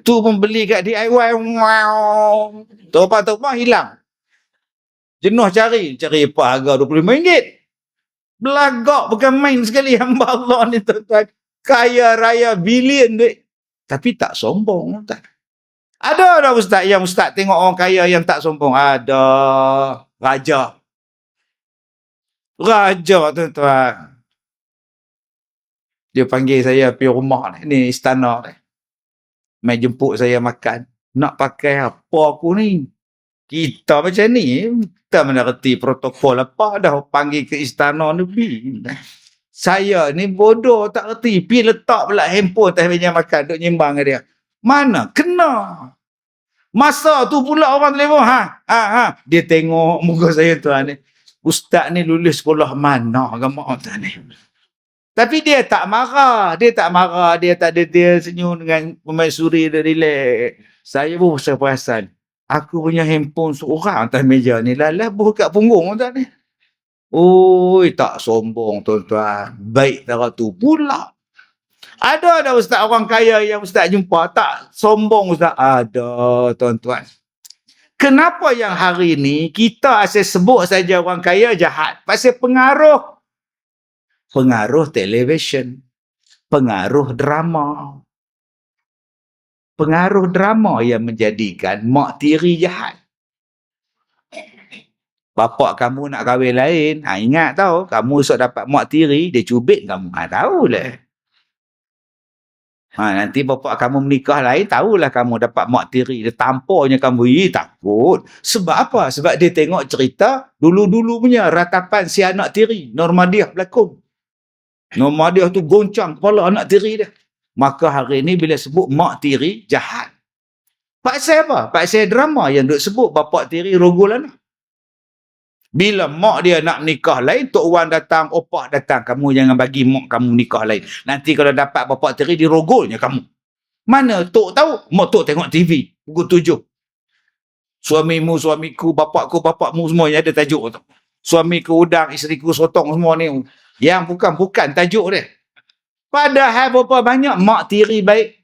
Tu pun beli kat DIY. Wow. Topak-topak hilang. Jenuh cari apa harga RM25. Belagak bukan main sekali hamba Allah ni tuan-tuan. Kaya raya bilion duit. Tapi tak sombong. Tak. Ada dah ustaz yang ustaz tengok orang kaya yang tak sombong. Ada. Raja. Raja tuan-tuan. Dia panggil saya pergi rumah ni. Ni istana ni. Mai jemput saya makan. Nak pakai apa aku ni? Kita macam ni. Kita mana reti protokol apa dah. Panggil ke istana ni. Saya ni bodoh tak reti. Pergi letak pula handphone atas meja makan. Duk nyimbang dengan dia. Mana? Kena. Masa tu pula orang telefon. Dia tengok muka saya tuan ni. Ustaz ni lulus sekolah mana? Agama tuan ni. Tapi dia tak marah. Dia tak marah. Dia tak ada, dia senyum dengan pemaisuri dia relax. Saya pun perasan. Aku punya handphone seorang atas meja ni. Lalah buka punggung tuan ni. Oi, tak sombong tuan-tuan. Baik cara tu pula. Ada ustaz orang kaya yang ustaz jumpa. Tak sombong ustaz. Ada tuan-tuan. Kenapa yang hari ni kita asyik sebut saja orang kaya jahat? Pasal pengaruh. Pengaruh televisyen, pengaruh drama. Pengaruh drama yang menjadikan mak tiri jahat. Bapak kamu nak kahwin lain, ingat tau, kamu esok dapat mak tiri, dia cubit kamu. Tahulah. Nanti bapak kamu menikah lain, tahulah kamu dapat mak tiri, dia tampornya kamu, takut. Sebab apa? Sebab dia tengok cerita dulu-dulu punya ratapan si anak tiri, Normadiah berlakon. Normadiah tu goncang kepala anak tiri dia. Maka hari ni bila sebut mak tiri, jahat. Pasal apa? Pasal drama yang duk sebut bapak tiri rogol anak. Bila mak dia nak menikah lain, Tok Wan datang, opah datang. Kamu jangan bagi mak kamu nikah lain. Nanti kalau dapat bapak tiri, dirogolnya kamu. Mana Tok tahu? Mak Tok tengok TV. Pukul 7. Suamimu, suamiku, bapakmu semua yang ada tajuk tu. Suamiku udang, isteriku sotong semua ni. Yang bukan tajuk dia. Padahal berapa banyak mak tiri baik.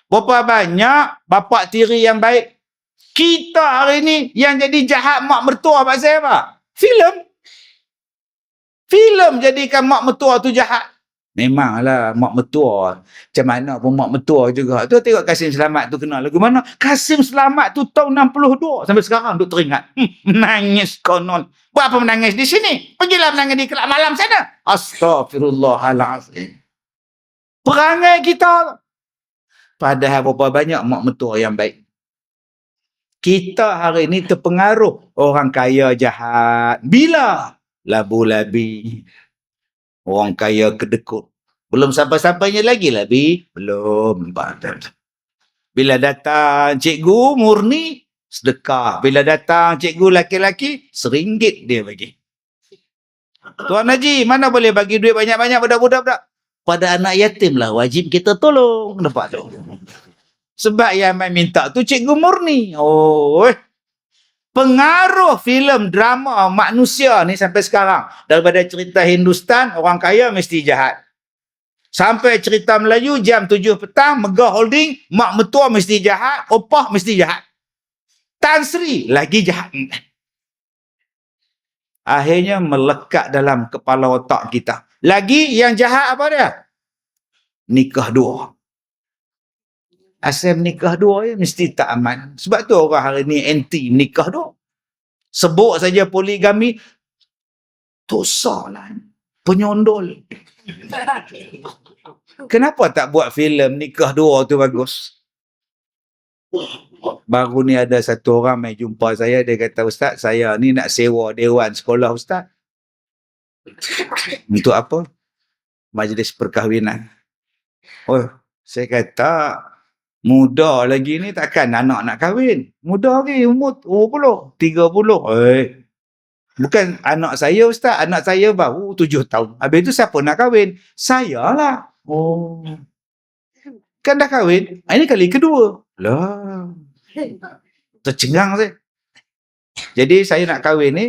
Berapa banyak bapak tiri yang baik. Kita hari ni yang jadi jahat mak mertua pasal apa? Filem. Filem jadikan mak mertua tu jahat. Memanglah mak mertua. Macam mana pun mak mertua juga. Tu tengok Kasim Selamat tu kenal lagu mana? Kasim Selamat tu tahun 62. Sampai sekarang duk teringat. Menangis konon. Buat apa menangis di sini? Pergilah menangis di kelab malam sana. Astaghfirullahalazim. Perangai kita. Padahal berapa banyak mak mertua yang baik. Kita hari ni terpengaruh orang kaya jahat. Bila? Labu-labi. Orang kaya kedekut. Belum sampai-sampainya lagi labi. Belum. Bila datang cikgu murni, sedekah. Bila datang cikgu laki-laki, RM1 dia bagi. Tuan Haji, mana boleh bagi duit banyak-banyak budak-budak? Pada anak yatim lah wajib kita tolong. Nampak tu? Sebab yang main minta tu cikgu murni. Pengaruh filem drama manusia ni sampai sekarang. Daripada cerita Hindustan, orang kaya mesti jahat. Sampai cerita Melayu, jam 7 petang, Megah Holding, mak mertua mesti jahat, opah mesti jahat. Tan Sri lagi jahat. Akhirnya melekat dalam kepala otak kita. Lagi yang jahat apa dia? Nikah dua. Asal nikah dua ya mesti tak aman. Sebab tu orang hari ni anti nikah dua. Sebut saja poligami, dosa lah. Penyondol. Kenapa tak buat filem nikah dua tu bagus? Baru ni ada satu orang mai jumpa saya, dia kata, Ustaz, saya ni nak sewa dewan sekolah Ustaz. Untuk apa? Majlis perkahwinan. Saya kata, Muda lagi ni takkan anak nak kahwin. Muda lagi umur 20, 30. Bukan anak saya ustaz, anak saya baru 7 tahun. Habis tu siapa nak kahwin? Saya lah. Oh. Kan dah kahwin. Ini kali kedua. Lah. Tercengang saya. Jadi saya nak kahwin ni,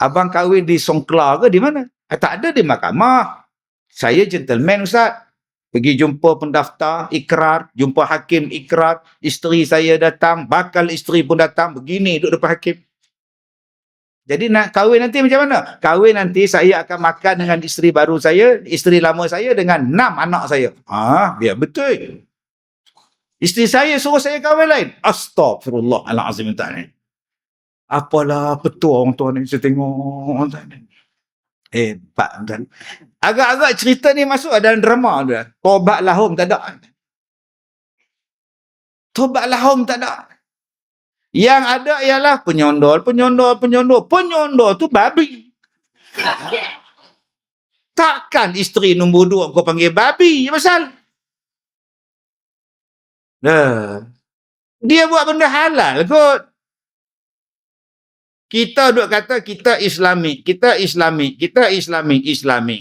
abang kahwin di Songkla ke di mana? Tak ada di mahkamah. Saya gentleman ustaz. Pergi jumpa pendaftar, ikrar, jumpa hakim ikrar, isteri saya datang, bakal isteri pun datang, begini duduk depan hakim. Jadi nak kahwin nanti macam mana? Kahwin nanti saya akan makan dengan isteri baru saya, isteri lama saya dengan 6 anak saya. Biar betul. Isteri saya suruh saya kahwin lain. Astaghfirullahalazim ta'ala. Apalah petua orang tua ni, saya tengok Pak tuan. Agak-agak cerita ni masuk dalam drama tu. Tobat lahum tak ada. Tobat lahum tak ada. Yang ada ialah penyondol. Penyondol tu babi. Takkan isteri nombor 2 kau panggil babi pasal. Dia buat benda halal kot. Kita duk kata kita Islami.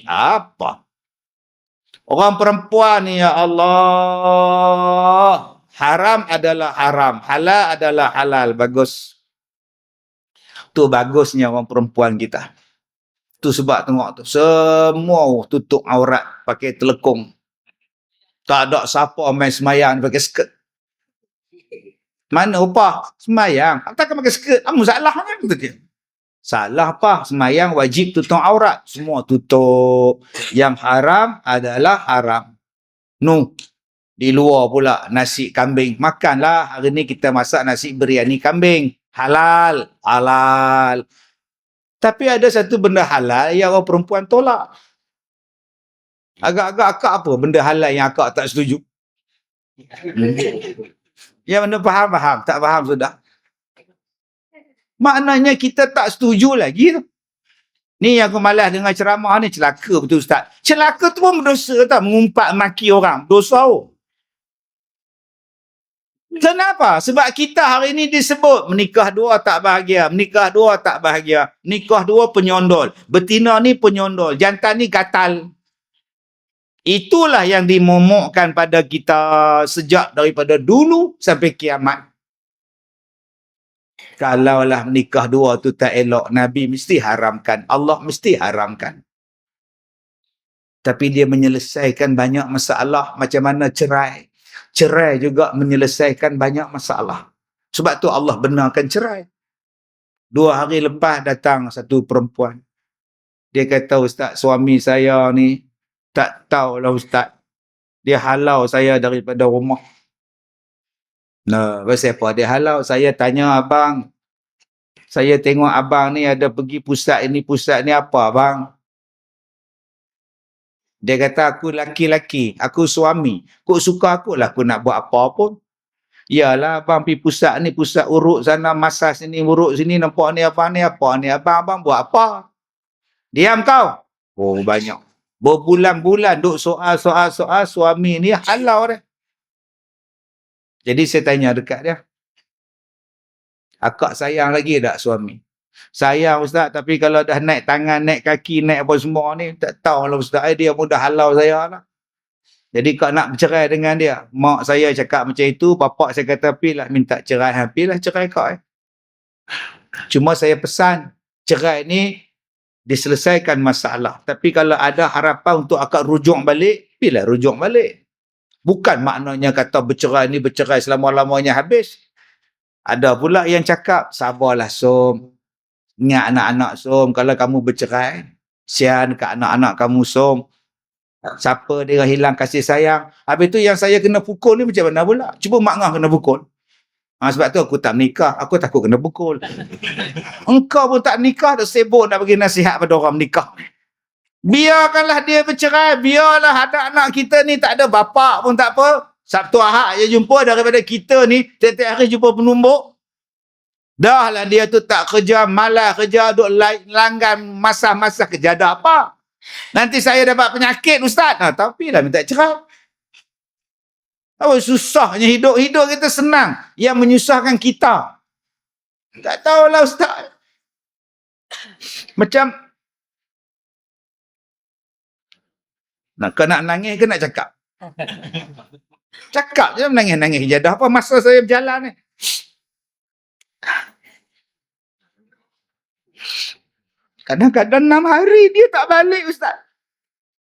Apa? Orang perempuan ni ya Allah. Haram adalah haram. Halal adalah halal. Bagus. Tu bagusnya orang perempuan kita. Tu sebab tengok tu. Semua tutup aurat pakai telekung. Tak ada siapa main semayang pakai skirt. Mana upah? Semayang. Takkan pakai skirt. Apa masalahnya? Kata dia. Salah apa? Semayang wajib tutup aurat. Semua tutup. Yang haram adalah haram. Di luar pula nasi kambing. Makanlah. Hari ni kita masak nasi biryani kambing. Halal. Tapi ada satu benda halal yang orang perempuan tolak. Agak-agak akak apa benda halal yang akak tak setuju? Yang mana faham? Tak faham sudah. Maknanya kita tak setuju lagi tu. Ni yang aku malas dengar ceramah ni, celaka betul ustaz. Celaka tu pun berdosa tak? Mengumpat maki orang. Dosa. Kenapa? Sebab kita hari ni disebut menikah dua tak bahagia. Nikah dua penyondol. Betina ni penyondol. Jantan ni gatal. Itulah yang dimomokkan pada kita sejak daripada dulu sampai kiamat. Kalaulah menikah dua tu tak elok, Nabi mesti haramkan. Allah mesti haramkan. Tapi dia menyelesaikan banyak masalah. Macam mana cerai. Cerai juga menyelesaikan banyak masalah. Sebab tu Allah benarkan cerai. 2 hari lepas datang satu perempuan. Dia kata, ustaz, suami saya ni tak tahulah ustaz. Dia halau saya daripada rumah. Pasal apa dia halau? Saya tanya abang. Saya tengok abang ni ada pergi pusat ni apa abang? Dia kata, aku laki-laki, aku suami. Kok suka aku lah, aku nak buat apa pun. Yalah abang pergi pusat ni, pusat urut sana, masas sini, urut sini, nampak ni apa ni, abang buat apa? Diam kau. Oh banyak. Berbulan-bulan duk soal suami ni halau dia. Jadi saya tanya dekat dia. Akak sayang lagi tak suami? Sayang ustaz, tapi kalau dah naik tangan, naik kaki, naik apa semua ni, tak tahulah ustaz, dia pun dah halau saya lah. Jadi kau nak bercerai dengan dia. Mak saya cakap macam itu, bapak saya kata pilah minta cerai, pilah cerai kau. Cuma saya pesan, cerai ni diselesaikan masalah. Tapi kalau ada harapan untuk akak rujuk balik, pilah rujuk balik. Bukan maknanya kata bercerai ni bercerai selama-lamanya habis. Ada pula yang cakap, sabarlah Som. Ingat anak-anak Som, kalau kamu bercerai, sian kat anak-anak kamu Som. Siapa dia hilang kasih sayang. Habis tu yang saya kena pukul ni macam mana pula? Cuba mak ngah kena pukul. Sebab tu aku tak menikah. Aku takut kena pukul. Engkau pun tak nikah, dah sibuk nak bagi nasihat pada orang menikah. Biarkanlah dia bercerai. Biarlah anak-anak kita ni tak ada bapak pun tak apa. Sabtu Ahad je jumpa daripada kita ni. Tiap-tiap hari jumpa penumbuk. Dah lah dia tu tak kerja, malas kerja, duk langgan masa-masa kerja. Ada apa? Nanti saya dapat penyakit ustaz. Tapi lah minta cerai. Oh, susahnya hidup. Hidup kita senang. Yang menyusahkan kita. Tak tahulah Ustaz. Macam kau nak nangis ke nak cakap? Cakap je menangis-nangis je. Dah apa masa saya berjalan ni? Kadang-kadang 6 hari dia tak balik Ustaz.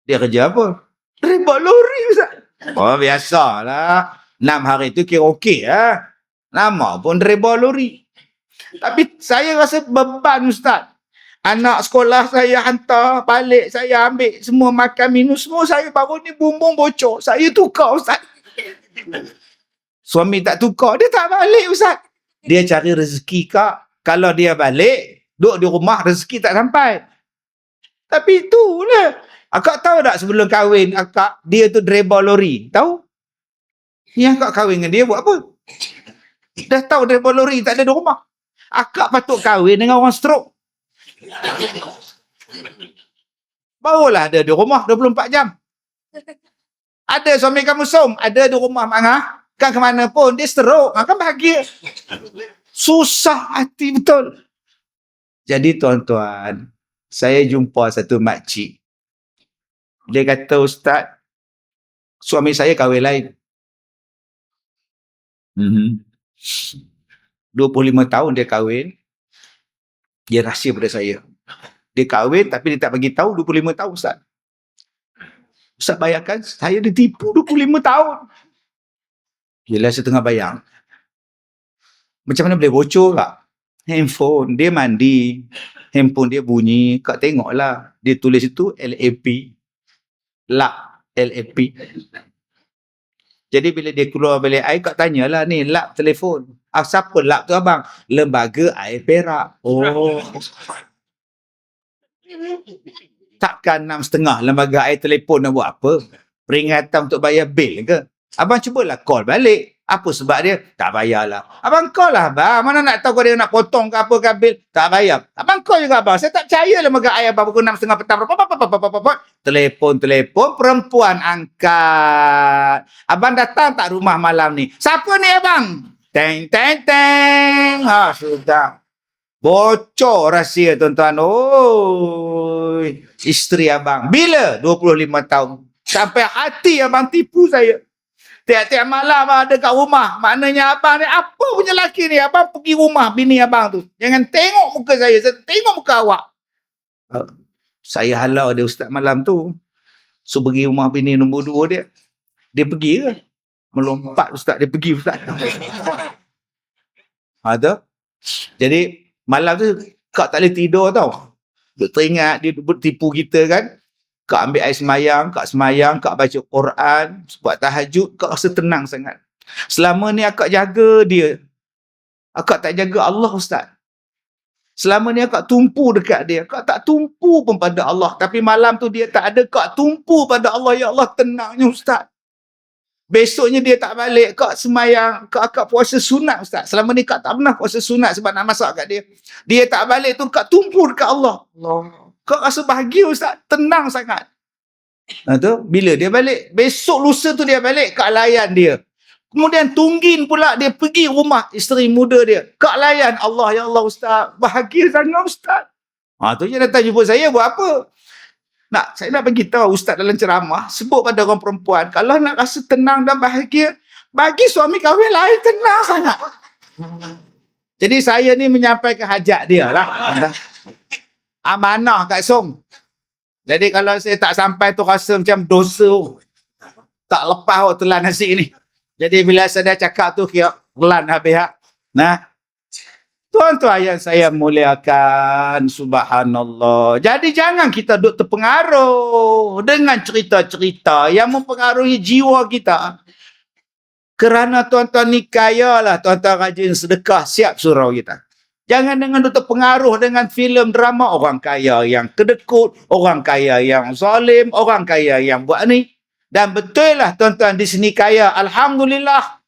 Dia kerja apa? Rebot lori Ustaz. Oh biasalah. 6 hari tu kira okey lah. Lama pun rebot lori. Tapi saya rasa beban Ustaz. Anak sekolah saya hantar balik, saya ambil semua makan minum semua, saya baru ni bumbung bocor. Saya tukar Ustaz. Suami tak tukar, dia tak balik Ustaz. Dia cari rezeki Kak. Kalau dia balik, duduk di rumah rezeki tak sampai. Tapi itulah. Akak tahu tak sebelum kahwin akak, dia tu driver lori. Tahu? Yang akak kahwin dengan dia buat apa? Dah tahu driver lori tak ada di rumah. Akak patut kahwin dengan orang stroke. Barulah ada di rumah 24 jam. Ada suami kamu ada di rumah Mangah. Kan ke mana pun dia stroke, kan bahagia. Susah hati betul. Jadi tuan-tuan, saya jumpa satu makcik. Dia kata, Ustaz, suami saya kahwin lain. 25 tahun dia kahwin. Dia rahsia pada saya. Dia kahwin tapi dia tak bagi tahu 25 tahun Ustaz. Ustaz bayangkan saya ditipu 25 tahun. Yelah saya tengah bayang. Macam mana boleh bocor tak? Handphone dia mandi. Handphone dia bunyi. Kak tengoklah. Dia tulis itu LAP. LAP. LAP. Jadi bila dia keluar balik air, kak tanyalah ni lap telefon. Siapa lap tu abang? Lembaga Air Perak. Oh. Takkan 6.5 lembaga air telefon nak buat apa? Peringatan untuk bayar bil ke? Abang cubalah call balik. Apa sebab dia? Tak bayarlah. Abang call lah abang. Mana nak tahu kalau dia nak potong ke apa ke bil? Tak bayar. Abang call juga abang. Saya tak percaya lembaga air abang pukul 6.30 petang. Telefon perempuan angkat. Abang datang tak rumah malam ni? Siapa ni abang? Teng teng teng. Ha sudah. Bocor rahsia tuan-tuan. Oi. Isteri abang. Bila? 25 tahun. Sampai hati abang tipu saya. Tiap-tiap malam ada kat rumah. Maknanya abang ni, apa punya lelaki ni? Abang pergi rumah bini abang tu. Jangan tengok muka saya tengok muka awak. Saya halau dia Ustaz malam tu. So pergi rumah bini nombor 2 dia. Dia pergi ke? Melompat Ustaz. Dia pergi Ustaz. Ada. Jadi malam tu kak tak boleh tidur tau. Duk teringat dia tipu kita kan. Kak ambil air semayang, kak baca Quran, buat tahajud, kak rasa tenang sangat. Selama ni akak jaga dia. Akak tak jaga Allah Ustaz. Selama ni akak tumpu dekat dia. Akak tak tumpu pun pada Allah. Tapi malam tu dia tak ada, kak tumpu pada Allah. Ya Allah, tenangnya Ustaz. Besoknya dia tak balik, kak semayang, kak puasa sunat Ustaz. Selama ni kak tak pernah puasa sunat sebab nak masak kat dia. Dia tak balik tu, kak tumpu dekat Allah. Kak rasa bahagia Ustaz, tenang sangat. Tu, bila dia balik, besok lusa tu dia balik, kak layan dia. Kemudian tunggin pula dia pergi rumah isteri muda dia. Kak layan, Allah ya Allah Ustaz, bahagia sangat Ustaz. Tu je datang jumpa saya buat apa? Saya nak bagi tahu Ustaz dalam ceramah sebut pada orang perempuan, kalau nak rasa tenang dan bahagia, bagi suami kahwin lain tenang sangat. Jadi saya ni menyampaikan hajat dia lah. Amanah Kak Som. Jadi kalau saya tak sampai tu rasa macam dosa. Tak lepas telan nasi ni. Jadi bila saya cakap tu kira telan habis. Nah. Tuan-tuan yang saya muliakan, subhanallah. Jadi jangan kita duduk terpengaruh dengan cerita-cerita yang mempengaruhi jiwa kita. Kerana tuan-tuan ni kaya lah, tuan-tuan rajin sedekah, siap surau kita. Jangan dengan duduk terpengaruh dengan filem drama orang kaya yang kedekut, orang kaya yang zalim, orang kaya yang buat ni. Dan betul lah tuan-tuan di sini kaya, alhamdulillah.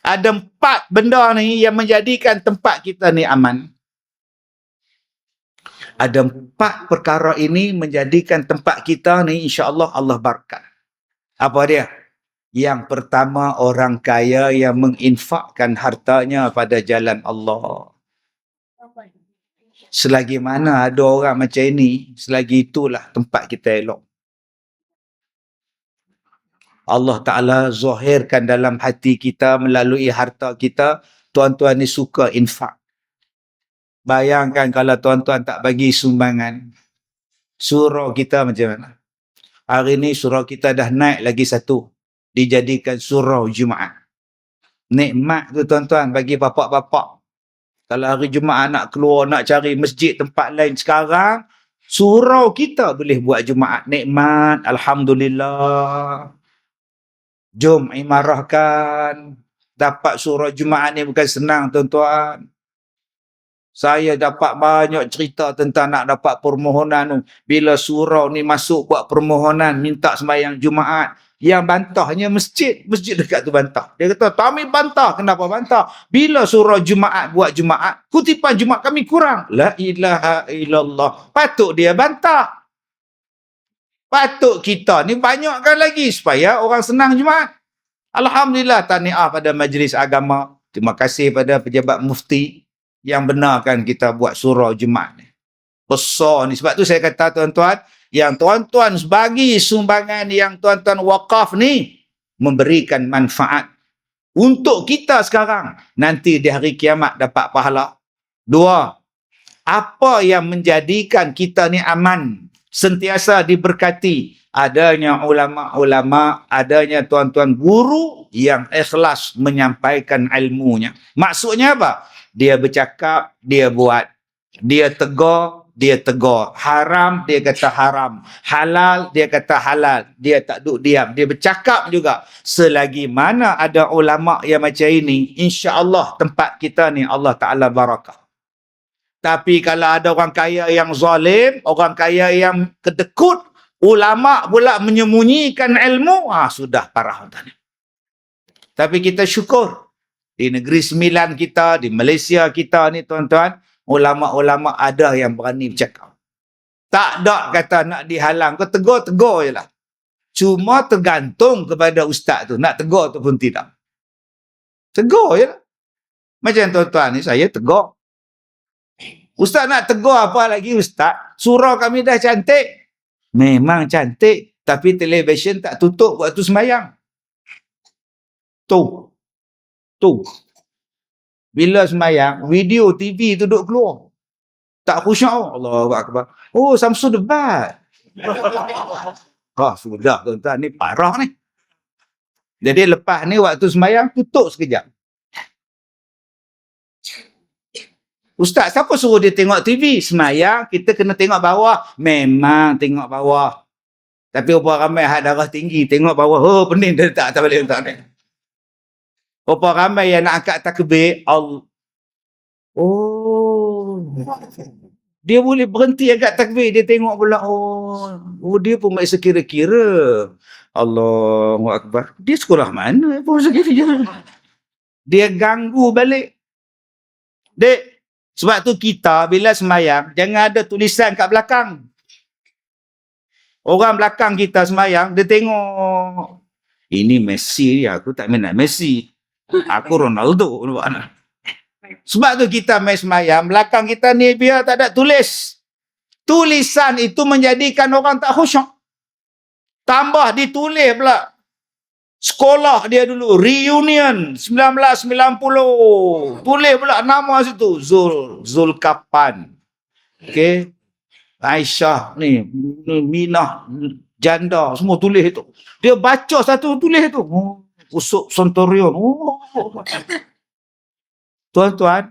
Ada 4 benda ni yang menjadikan tempat kita ni aman. Ada 4 perkara ini menjadikan tempat kita ni insya-Allah Allah berkat. Apa dia? Yang pertama, orang kaya yang menginfakkan hartanya pada jalan Allah. Selagi mana ada orang macam ini, selagi itulah tempat kita elok. Allah Ta'ala zahirkan dalam hati kita melalui harta kita, tuan-tuan ni suka infak. Bayangkan kalau tuan-tuan tak bagi sumbangan, surau kita macam mana? Hari ni surau kita dah naik lagi satu, dijadikan surau Jumaat. Nikmat tu tuan-tuan bagi bapak-bapak. Kalau hari Jumaat nak keluar, nak cari masjid tempat lain sekarang, surau kita boleh buat Jumaat. Nikmat, Alhamdulillah. Jom imarahkan. Dapat surau Jumaat ni bukan senang tuan-tuan. Saya dapat banyak cerita tentang nak dapat permohonan. Bila surau ni masuk buat permohonan, minta sembahyang Jumaat. Yang bantahnya masjid. Masjid dekat tu bantah. Dia kata, kami bantah. Kenapa bantah? Bila surau Jumaat buat Jumaat, kutipan Jumaat kami kurang. La ilaha illallah. Patut dia bantah. Patut kita ni banyakkan lagi supaya orang senang Jumaat. Alhamdulillah, tahniah pada majlis agama. Terima kasih pada pejabat mufti yang benarkan kita buat surau Jumaat ni. Besar ni. Sebab tu saya kata tuan-tuan, yang tuan-tuan bagi sumbangan yang tuan-tuan wakaf ni, memberikan manfaat untuk kita sekarang. Nanti di hari kiamat dapat pahala. Dua, apa yang menjadikan kita ni aman, sentiasa diberkati? Adanya ulama-ulama, adanya tuan-tuan guru yang ikhlas menyampaikan ilmunya. Maksudnya apa? Dia bercakap, dia buat. Dia tegur, dia tegur. Haram, dia kata haram. Halal, dia kata halal. Dia tak duduk diam. Dia bercakap juga. Selagi mana ada ulama yang macam ini, insya-Allah tempat kita ni Allah Ta'ala barakah. Tapi kalau ada orang kaya yang zalim, orang kaya yang kedekut, ulama pula menyembunyikan ilmu, sudah parah. Tapi kita syukur. Di negeri sembilan kita, di Malaysia kita ni tuan-tuan, ulama-ulama ada yang berani bercakap. Tak ada kata nak dihalang. Kau tegur-tegur je lah. Cuma tergantung kepada ustaz tu. Nak tegur ataupun tidak. Tegur je lah. Macam tuan-tuan ni, saya tegur. Ustaz nak tegur apa lagi ustaz? Surau kami dah cantik. Memang cantik. Tapi televisyen tak tutup waktu sembahyang. Tu. Bila sembahyang, video TV tu duduk keluar. Tak khusyuk. Allahu Akbar. Oh, Samsul debat. Sudah tuan-tuan. Ni parah ni. Jadi lepas ni waktu sembahyang, tutup sekejap. Ustaz, siapa suruh dia tengok TV? Sembahyang, kita kena tengok bawah. Memang tengok bawah. Tapi apa ramai hak darah tinggi, tengok bawah. Oh, pening dia tak boleh letak ni. Apa ramai yang nak angkat takbir, dia boleh berhenti angkat takbir, dia tengok pula, dia pun masih kira-kira. Allahu Akbar. Dia sekolah mana? Dia ganggu balik. Dek, sebab tu kita bila sembahyang, jangan ada tulisan kat belakang. Orang belakang kita sembahyang, dia tengok, ini Messi, aku tak minat Messi. Aku Ronaldo. Sebab tu kita main sembahyang, belakang kita ni biar tak ada tulis. Tulisan itu menjadikan orang tak khusyuk. Tambah ditulis pula. Sekolah dia dulu, reunion 1990. Tulis pula nama situ, Zulkapan. Okey. Aisyah ni, Minah, janda, semua tulis itu. Dia baca satu tulis itu. Usuk Sontorion. Tuan-tuan,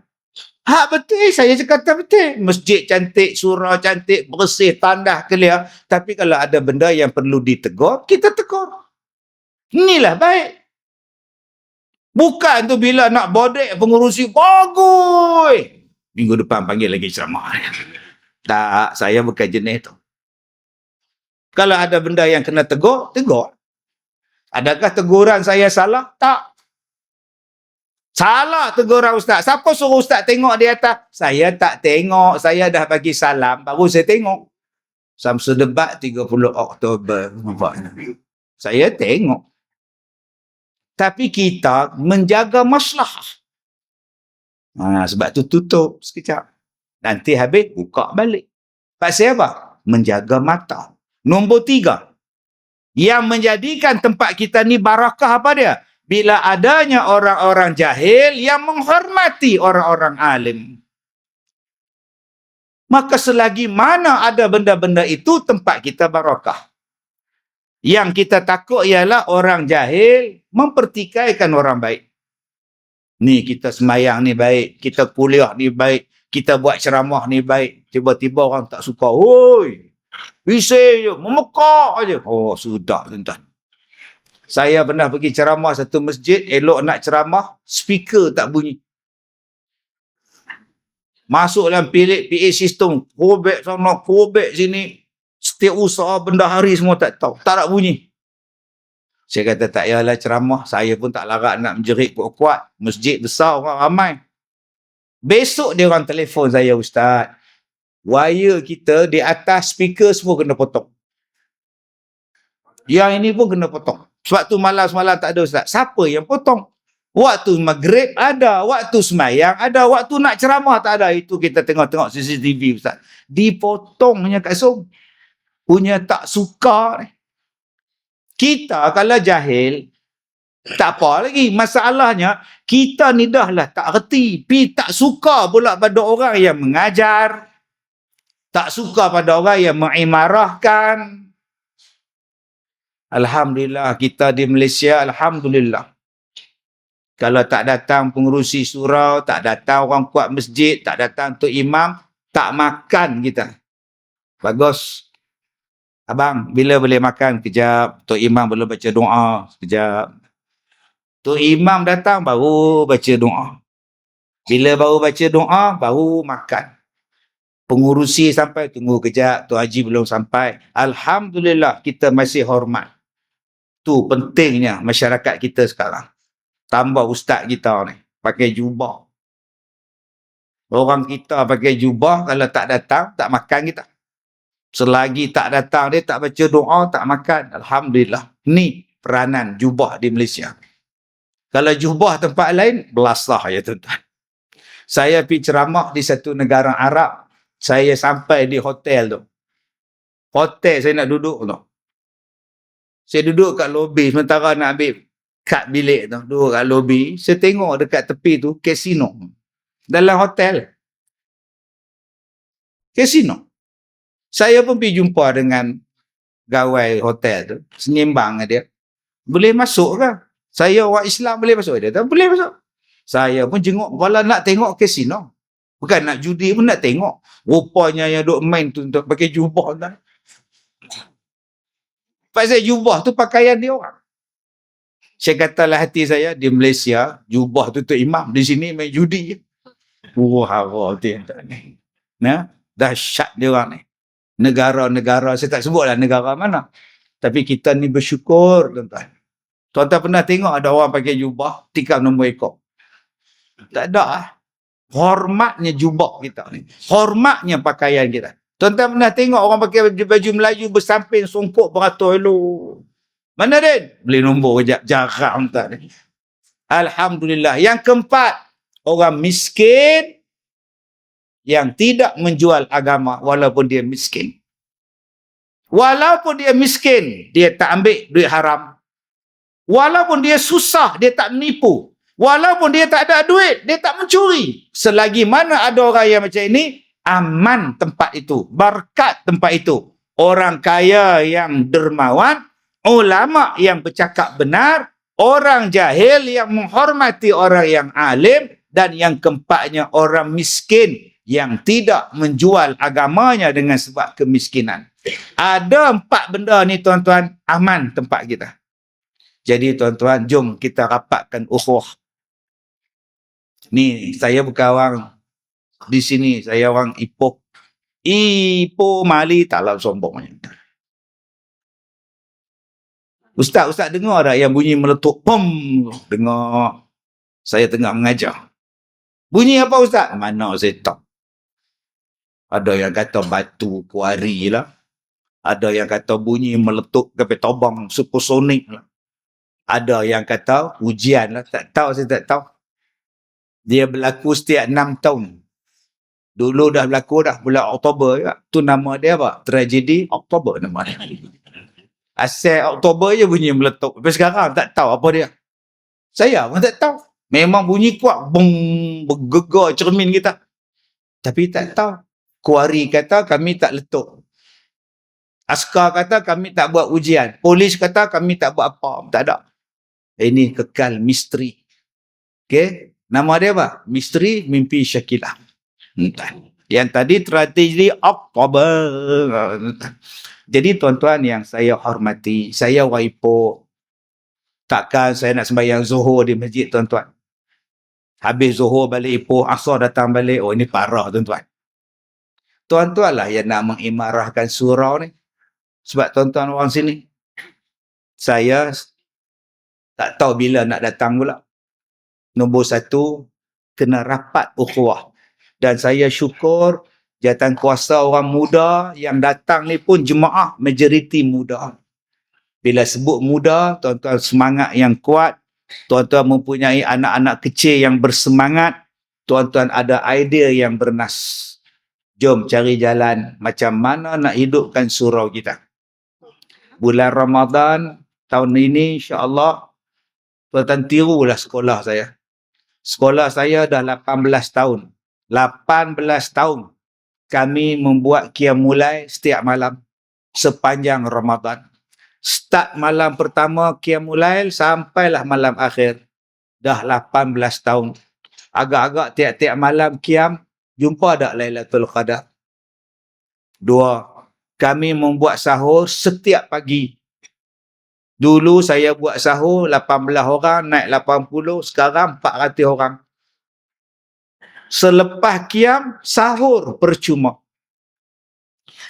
betul, saya cakap betul. Masjid cantik, surau cantik, bersih, tandah, clear. Tapi kalau ada benda yang perlu ditegur, kita tegur. Inilah baik. Bukan tu bila nak bodek pengurusi, bagus. Minggu depan panggil lagi ceramah. Tak, saya bukan jenis tu. Kalau ada benda yang kena tegur, tegur. Adakah teguran saya salah? Tak. Salah teguran ustaz. Siapa suruh ustaz tengok di atas? Saya tak tengok. Saya dah bagi salam. Baru saya tengok. Samsul debat 30 Oktober. Saya tengok. Tapi kita menjaga maslahah. Sebab tu tutup sekejap. Nanti habis, buka balik. Pasal apa? Menjaga mata. Nombor 3. Yang menjadikan tempat kita ni barakah apa dia? Bila adanya orang-orang jahil yang menghormati orang-orang alim. Maka selagi mana ada benda-benda itu, tempat kita barakah. Yang kita takut ialah orang jahil mempertikaikan orang baik. Ni kita semayang ni baik, kita kuliah ni baik, kita buat ceramah ni baik. Tiba-tiba orang tak suka. Oi, bising je, memekak je. Oh, sudah tuan-tuan. Saya pernah pergi ceramah satu masjid, elok nak ceramah, speaker tak bunyi. Masuk dalam bilik PA system, kobek sana, kobek sini. Setiap usaha bendahari semua tak tahu. Tak nak bunyi. Saya kata tak payahlah ceramah. Saya pun tak larat nak menjerit kuat-kuat. Masjid besar, orang ramai. Besok dia orang telefon saya, Ustaz. Wire kita di atas speaker semua kena potong. Yang ini pun kena potong. Sebab tu malam-malam tak ada, Ustaz. Siapa yang potong? Waktu maghrib ada, waktu semayang ada, waktu nak ceramah tak ada. Itu kita tengok-tengok CCTV, Ustaz. Dipotongnya kat Som. Punya tak suka ni. Kita kalau jahil, tak apa lagi. Masalahnya, kita ni dah lah tak reti. Pi tak suka pula pada orang yang mengajar. Tak suka pada orang yang mengimarahkan. Alhamdulillah, kita di Malaysia, Alhamdulillah. Kalau tak datang pengurusi surau, tak datang orang kuat masjid, tak datang tok imam, tak makan kita. Bagus. Abang, bila boleh makan? Kejap. Tok imam belum baca doa. Kejap. Tok imam datang, baru baca doa. Bila baru baca doa, baru makan. Pengurusi sampai, tunggu kejap. Tok Haji belum sampai. Alhamdulillah, kita masih hormat. Tu pentingnya masyarakat kita sekarang. Tambah ustaz kita ni, pakai jubah. Orang kita pakai jubah, kalau tak datang, tak makan kita. Selagi tak datang, dia tak baca doa, tak makan. Alhamdulillah. Ni peranan jubah di Malaysia. Kalau jubah tempat lain, belasah ya tuan-tuan. Saya pergi ceramah di satu negara Arab. Saya sampai di hotel tu. Hotel saya nak duduk tu. Saya duduk kat lobi, sementara nak ambil kad bilik tu. Duduk kat lobi. Saya tengok dekat tepi tu, kasino. Dalam hotel. Kasino. Saya pun pergi jumpa dengan gawai hotel tu. Senimbang dengan dia. Boleh masuk ke? Saya orang Islam boleh masuk? Dia kata, boleh masuk. Saya pun jenguk kepala nak tengok kasino. Bukan nak judi pun nak tengok. Rupanya yang duk main tu untuk pakai jubah tu. Pasal jubah tu pakaian dia orang. Saya katalah hati saya, di Malaysia, jubah tu tok imam. Di sini main judi je. Harap dia ni. Nah, dahsyat dia orang ni. Negara-negara, saya tak sebutlah negara mana. Tapi kita ni bersyukur, tuan-tuan. Tuan-tuan pernah tengok ada orang pakai jubah, tikam nombor ekor? Tak ada lah. Hormatnya jubah kita ni. Hormatnya pakaian kita. Tuan-tuan pernah tengok orang pakai baju Melayu bersamping, songkok beratur elok. Mana Din? Beli nombor kejap. Jarang tak ni. Alhamdulillah. Yang keempat, orang miskin yang tidak menjual agama walaupun dia miskin. Walaupun dia miskin, dia tak ambil duit haram. Walaupun dia susah, dia tak menipu. Walaupun dia tak ada duit, dia tak mencuri. Selagi mana ada orang yang macam ini, aman tempat itu. Berkat tempat itu. Orang kaya yang dermawan, ulama yang bercakap benar, orang jahil yang menghormati orang yang alim, dan yang keempatnya orang miskin yang tidak menjual agamanya dengan sebab kemiskinan. Ada 4 benda ni tuan-tuan, aman tempat kita. Jadi tuan-tuan, jom kita rapatkan ukhuwah. Ni, saya bukan orang di sini, saya orang Ipoh. Ipoh Mali, taklah sombong. Ustaz dengar tak yang bunyi meletup? Pum! Dengar. Saya tengah mengajar. Bunyi apa Ustaz? Mana saya tahu. Ada yang kata batu kuari lah. Ada yang kata bunyi meletup sampai tobang supersonik lah. Ada yang kata ujian lah. Tak tahu, saya tak tahu. Dia berlaku setiap 6 tahun. Dulu dah berlaku dah bulan Oktober juga. Tu nama dia apa? Tragedi Oktober nama dia. Asal Oktober je bunyi meletup. Tapi sekarang tak tahu apa dia. Saya pun tak tahu. Memang bunyi kuat. Bung, bergegar cermin kita. Tapi tak tahu. Kuari kata kami tak letup. Askar kata kami tak buat ujian. Polis kata kami tak buat apa. Tak ada. Ini kekal misteri. Okey. Nama dia apa? Misteri Mimpi Syakilah. Yang tadi tragedi Oktober. Jadi tuan-tuan yang saya hormati, saya waipo. Takkan saya nak sembahyang Zuhur di masjid, tuan-tuan. Habis Zuhur balik Ipoh, Asar datang balik. Oh, ini parah, tuan-tuan. Tuan-tuan lah yang nak mengimarahkan surau ni. Sebab tuan-tuan orang sini, saya tak tahu bila nak datang pula. Nombor satu, kena rapat ukhuwah. Dan saya syukur jawatan kuasa orang muda yang datang ni pun jemaah majoriti muda. Bila sebut muda, tuan-tuan semangat yang kuat, tuan-tuan mempunyai anak-anak kecil yang bersemangat, tuan-tuan ada idea yang bernas. Jom cari jalan macam mana nak hidupkan surau kita. Bulan Ramadan tahun ini insya-Allah tuan-tuan tirulah sekolah saya. Sekolah saya dah 18 tahun. 18 tahun kami membuat qiyamul setiap malam sepanjang Ramadan. Start malam pertama qiyamul sampailah malam akhir. Dah 18 tahun. Agak-agak tiap-tiap malam qiyam jumpa tak Lailatul Qadar? 2. Kami membuat sahur setiap pagi. Dulu saya buat sahur 18 orang, naik 80, sekarang 400 orang. Selepas qiyam, sahur percuma.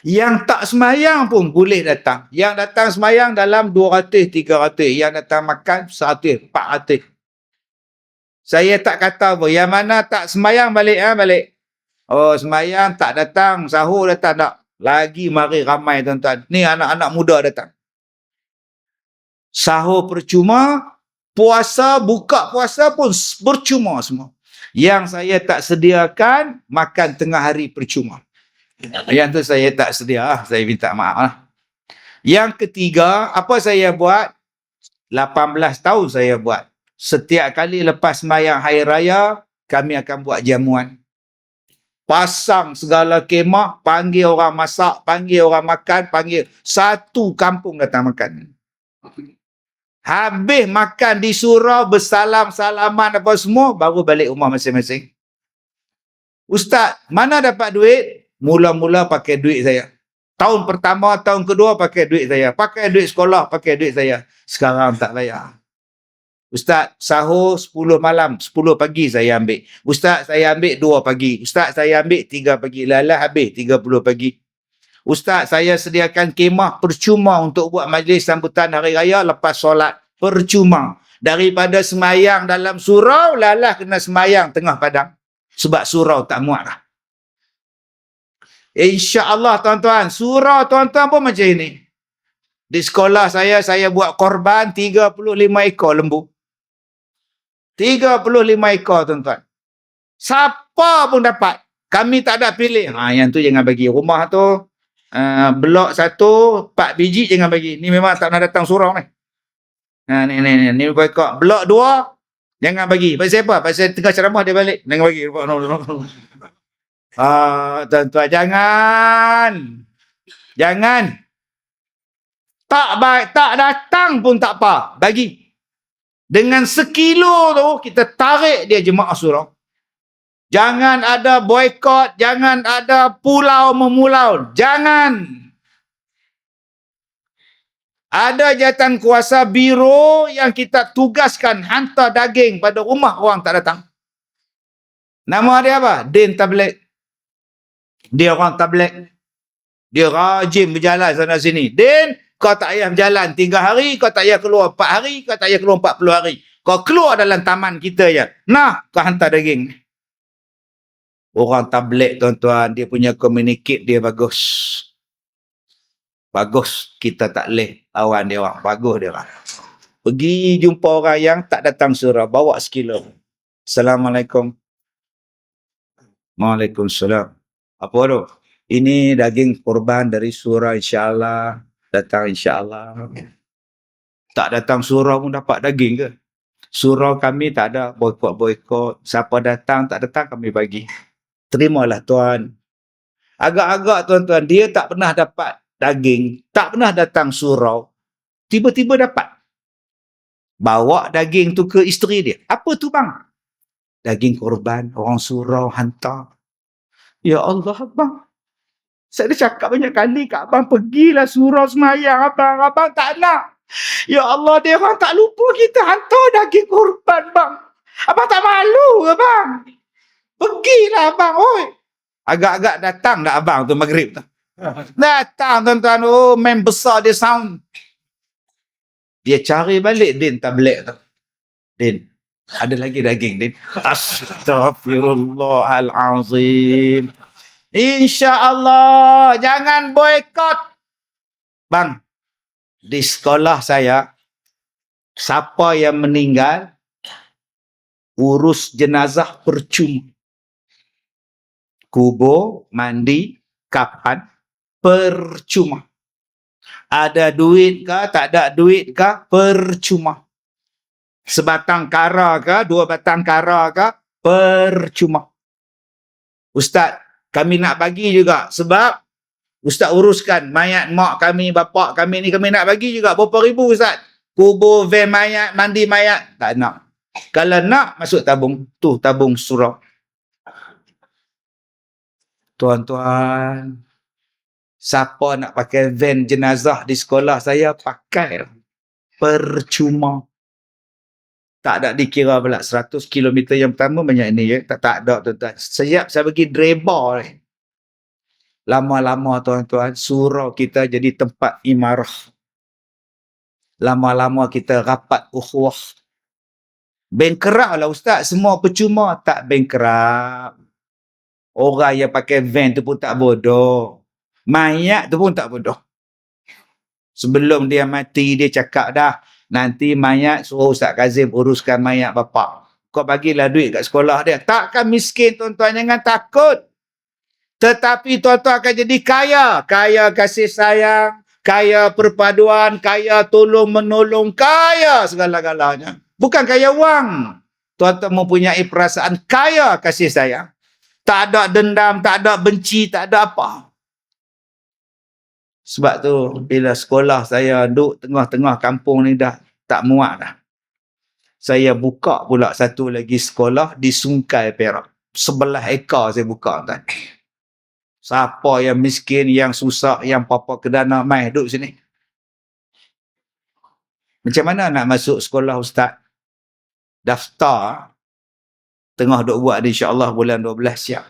Yang tak semayang pun boleh datang. Yang datang semayang dalam 200, 300. Yang datang makan 100, 400. Saya tak kata apa. Yang mana tak semayang balik. Balik. Oh, semayang tak datang. Sahur datang tak. Lagi mari ramai tuan-tuan. Ni anak-anak muda datang. Sahur percuma. Puasa, buka puasa pun percuma semua. Yang saya tak sediakan, makan tengah hari percuma. Yang tu saya tak sedia. Saya minta maaf lah. Yang ketiga, apa saya buat? 18 tahun saya buat. Setiap kali lepas sembahyang hari raya, kami akan buat jamuan. Pasang segala kemah, panggil orang masak, panggil orang makan, panggil satu kampung datang makan. Habis makan di surau, bersalam-salaman apa semua, baru balik rumah masing-masing. Ustaz, mana dapat duit? Mula-mula pakai duit saya. Tahun pertama, tahun kedua pakai duit saya. Pakai duit sekolah, pakai duit saya. Sekarang tak bayar. Ustaz, sahur 10 malam, 10 pagi saya ambil. Ustaz, saya ambil 2 pagi. Ustaz, saya ambil 3 pagi. Lalah habis 30 pagi. Ustaz, saya sediakan kemah percuma untuk buat majlis sambutan hari raya lepas solat. Percuma. Daripada semayang dalam surau, lalah kena semayang tengah padang. Sebab surau tak muat lah. InsyaAllah tuan-tuan, surau tuan-tuan pun macam ini. Di sekolah saya buat korban 35 ekor lembu. 35 ekor tuan-tuan. Siapa pun dapat. Kami tak ada pilih. Yang tu jangan bagi. Rumah tu, blok 1, 4 biji jangan bagi. Ni memang tak nak datang surau ni. Ni ekor. Blok 2, jangan bagi. Pasal apa? Pasal tengah ceramah dia balik. Jangan bagi. Tuan-tuan, jangan. Tak datang pun tak apa. Bagi. Dengan sekilo tu, kita tarik dia jemaah surau. Jangan ada boykot, jangan ada pulau memulau. Jangan. Ada jawatan kuasa biro yang kita tugaskan hantar daging pada rumah orang tak datang. Nama dia apa? Din Tabligh. Dia orang tabligh. Dia rajin berjalan sana sini. Din, kau tak payah berjalan 3 hari, kau tak payah keluar 4 hari, kau tak payah keluar 40 hari. Kau keluar dalam taman kita je. Nah, kau hantar daging. Orang tabligh tuan-tuan, dia punya communicate dia bagus. Bagus. Kita tak boleh lawan dia orang. Bagus dia orang. Pergi jumpa orang yang tak datang surau, bawa sekilo. Assalamualaikum. Waalaikumsalam. Apa tu? Ini daging kurban dari surau, insya-Allah. Datang insya-Allah. Tak datang surau pun dapat daging ke? Surau kami tak ada boikot-boikot. Siapa datang, tak datang kami bagi. Terimalah tuan. Agak-agak tuan-tuan, dia tak pernah dapat daging, tak pernah datang surau. Tiba-tiba dapat. Bawa daging tu ke isteri dia. Apa tu bang? Daging korban, orang surau hantar. Ya Allah abang. Saya dah cakap banyak kali kat abang, pergilah surau semayang abang. Abang tak nak. Ya Allah, dia orang tak lupa kita hantar daging korban bang. Abang tak malu ke bang? Pergilah abang, oi. Agak-agak datang dah abang tu maghrib tu. Datang tuan-tuan, oh main besar dia sound. Dia cari balik Din tablet tu. Din, ada lagi daging Din. Astaghfirullahalazim. InsyaAllah, jangan boikot. Bang, di sekolah saya, siapa yang meninggal, urus jenazah percuma. Kubur, mandi, kapan, percuma. Ada duit ke, tak ada duit ke, percuma. Sebatang kara ke, 2 batang kara ke, percuma. Ustaz, kami nak bagi juga sebab Ustaz uruskan mayat mak kami, bapak kami ni, kami nak bagi juga berapa ribu Ustaz. Kubur, van mayat, mandi mayat. Tak nak. Kalau nak, masuk tabung. Tu tabung surau. Tuan-tuan, siapa nak pakai van jenazah di sekolah saya, pakai. Percuma. Tak ada dikira pula 100 km yang pertama banyak ni ya. Tak ada tuan-tuan. Siap saya bagi driver ni. Lama-lama tuan-tuan, surau kita jadi tempat imarah. Lama-lama kita rapat ukhuwah. Bankrupt lah Ustaz, semua percuma. Tak bankrupt. Orang yang pakai van tu pun tak bodoh. Mayat tu pun tak bodoh. Sebelum dia mati, dia cakap dah, nanti mayat suruh Ustaz Kazim uruskan mayat bapak. Kau bagilah duit kat sekolah dia. Takkan miskin tuan-tuan, jangan takut. Tetapi tuan-tuan akan jadi kaya. Kaya kasih sayang, kaya perpaduan, kaya tolong-menolong, kaya segala-galanya. Bukan kaya wang. Tuan-tuan mempunyai perasaan kaya kasih sayang. Tak ada dendam, tak ada benci, tak ada apa. Sebab tu, bila sekolah saya duduk tengah-tengah kampung ni dah tak muat dah. Saya buka pula satu lagi sekolah di Sungai Perak. 11 ekar saya buka tuan. Siapa yang miskin, yang susah, yang papa kedana, mai duduk sini. Macam mana nak masuk sekolah Ustaz? Daftar. Tengah duk buat ni insya-Allah bulan 12 siap.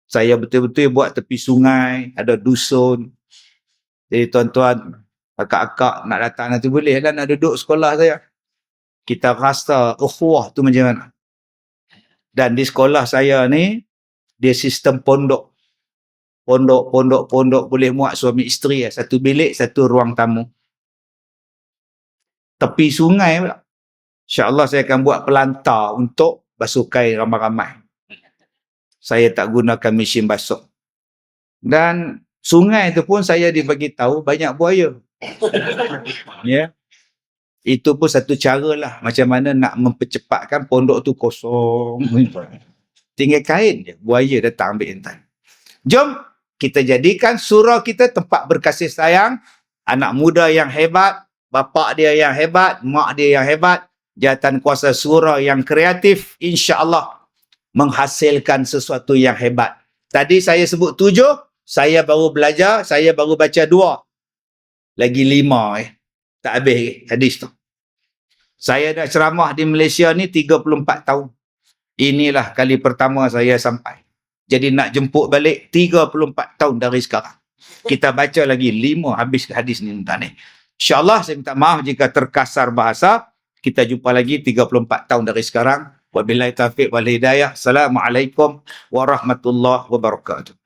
Saya betul-betul buat tepi sungai, ada dusun. Jadi tuan-tuan, akak-akak nak datang nanti boleh lah nak duduk sekolah saya. Kita rasa ukhuwah tu macam mana. Dan di sekolah saya ni, dia sistem pondok. Pondok boleh muat suami isteri. Satu bilik, satu ruang tamu. Tepi sungai pula. InsyaAllah saya akan buat pelantar untuk basuh kain ramai-ramai. Saya tak gunakan mesin basuh. Dan sungai tu pun saya dibagi tahu banyak buaya. Ya. Itu pun satu cara lah macam mana nak mempercepatkan pondok tu kosong. Tinggal kain je, buaya datang ambil intan. Jom kita jadikan surau kita tempat berkasih sayang, anak muda yang hebat, bapa dia yang hebat, mak dia yang hebat, jawatan kuasa surau yang kreatif, insya-Allah menghasilkan sesuatu yang hebat. Tadi saya sebut 7, saya baru belajar, saya baru baca 2. Lagi 5 tak habis hadis tu. Saya dah ceramah di Malaysia ni 34 tahun. Inilah kali pertama saya sampai. Jadi nak jemput balik 34 tahun dari sekarang. Kita baca lagi 5 habis hadis ni tuan ni. InsyaAllah saya minta maaf jika terkasar bahasa. Kita jumpa lagi 34 tahun dari sekarang. Wabillahi taufiq wal hidayah. Assalamualaikum warahmatullahi wabarakatuh.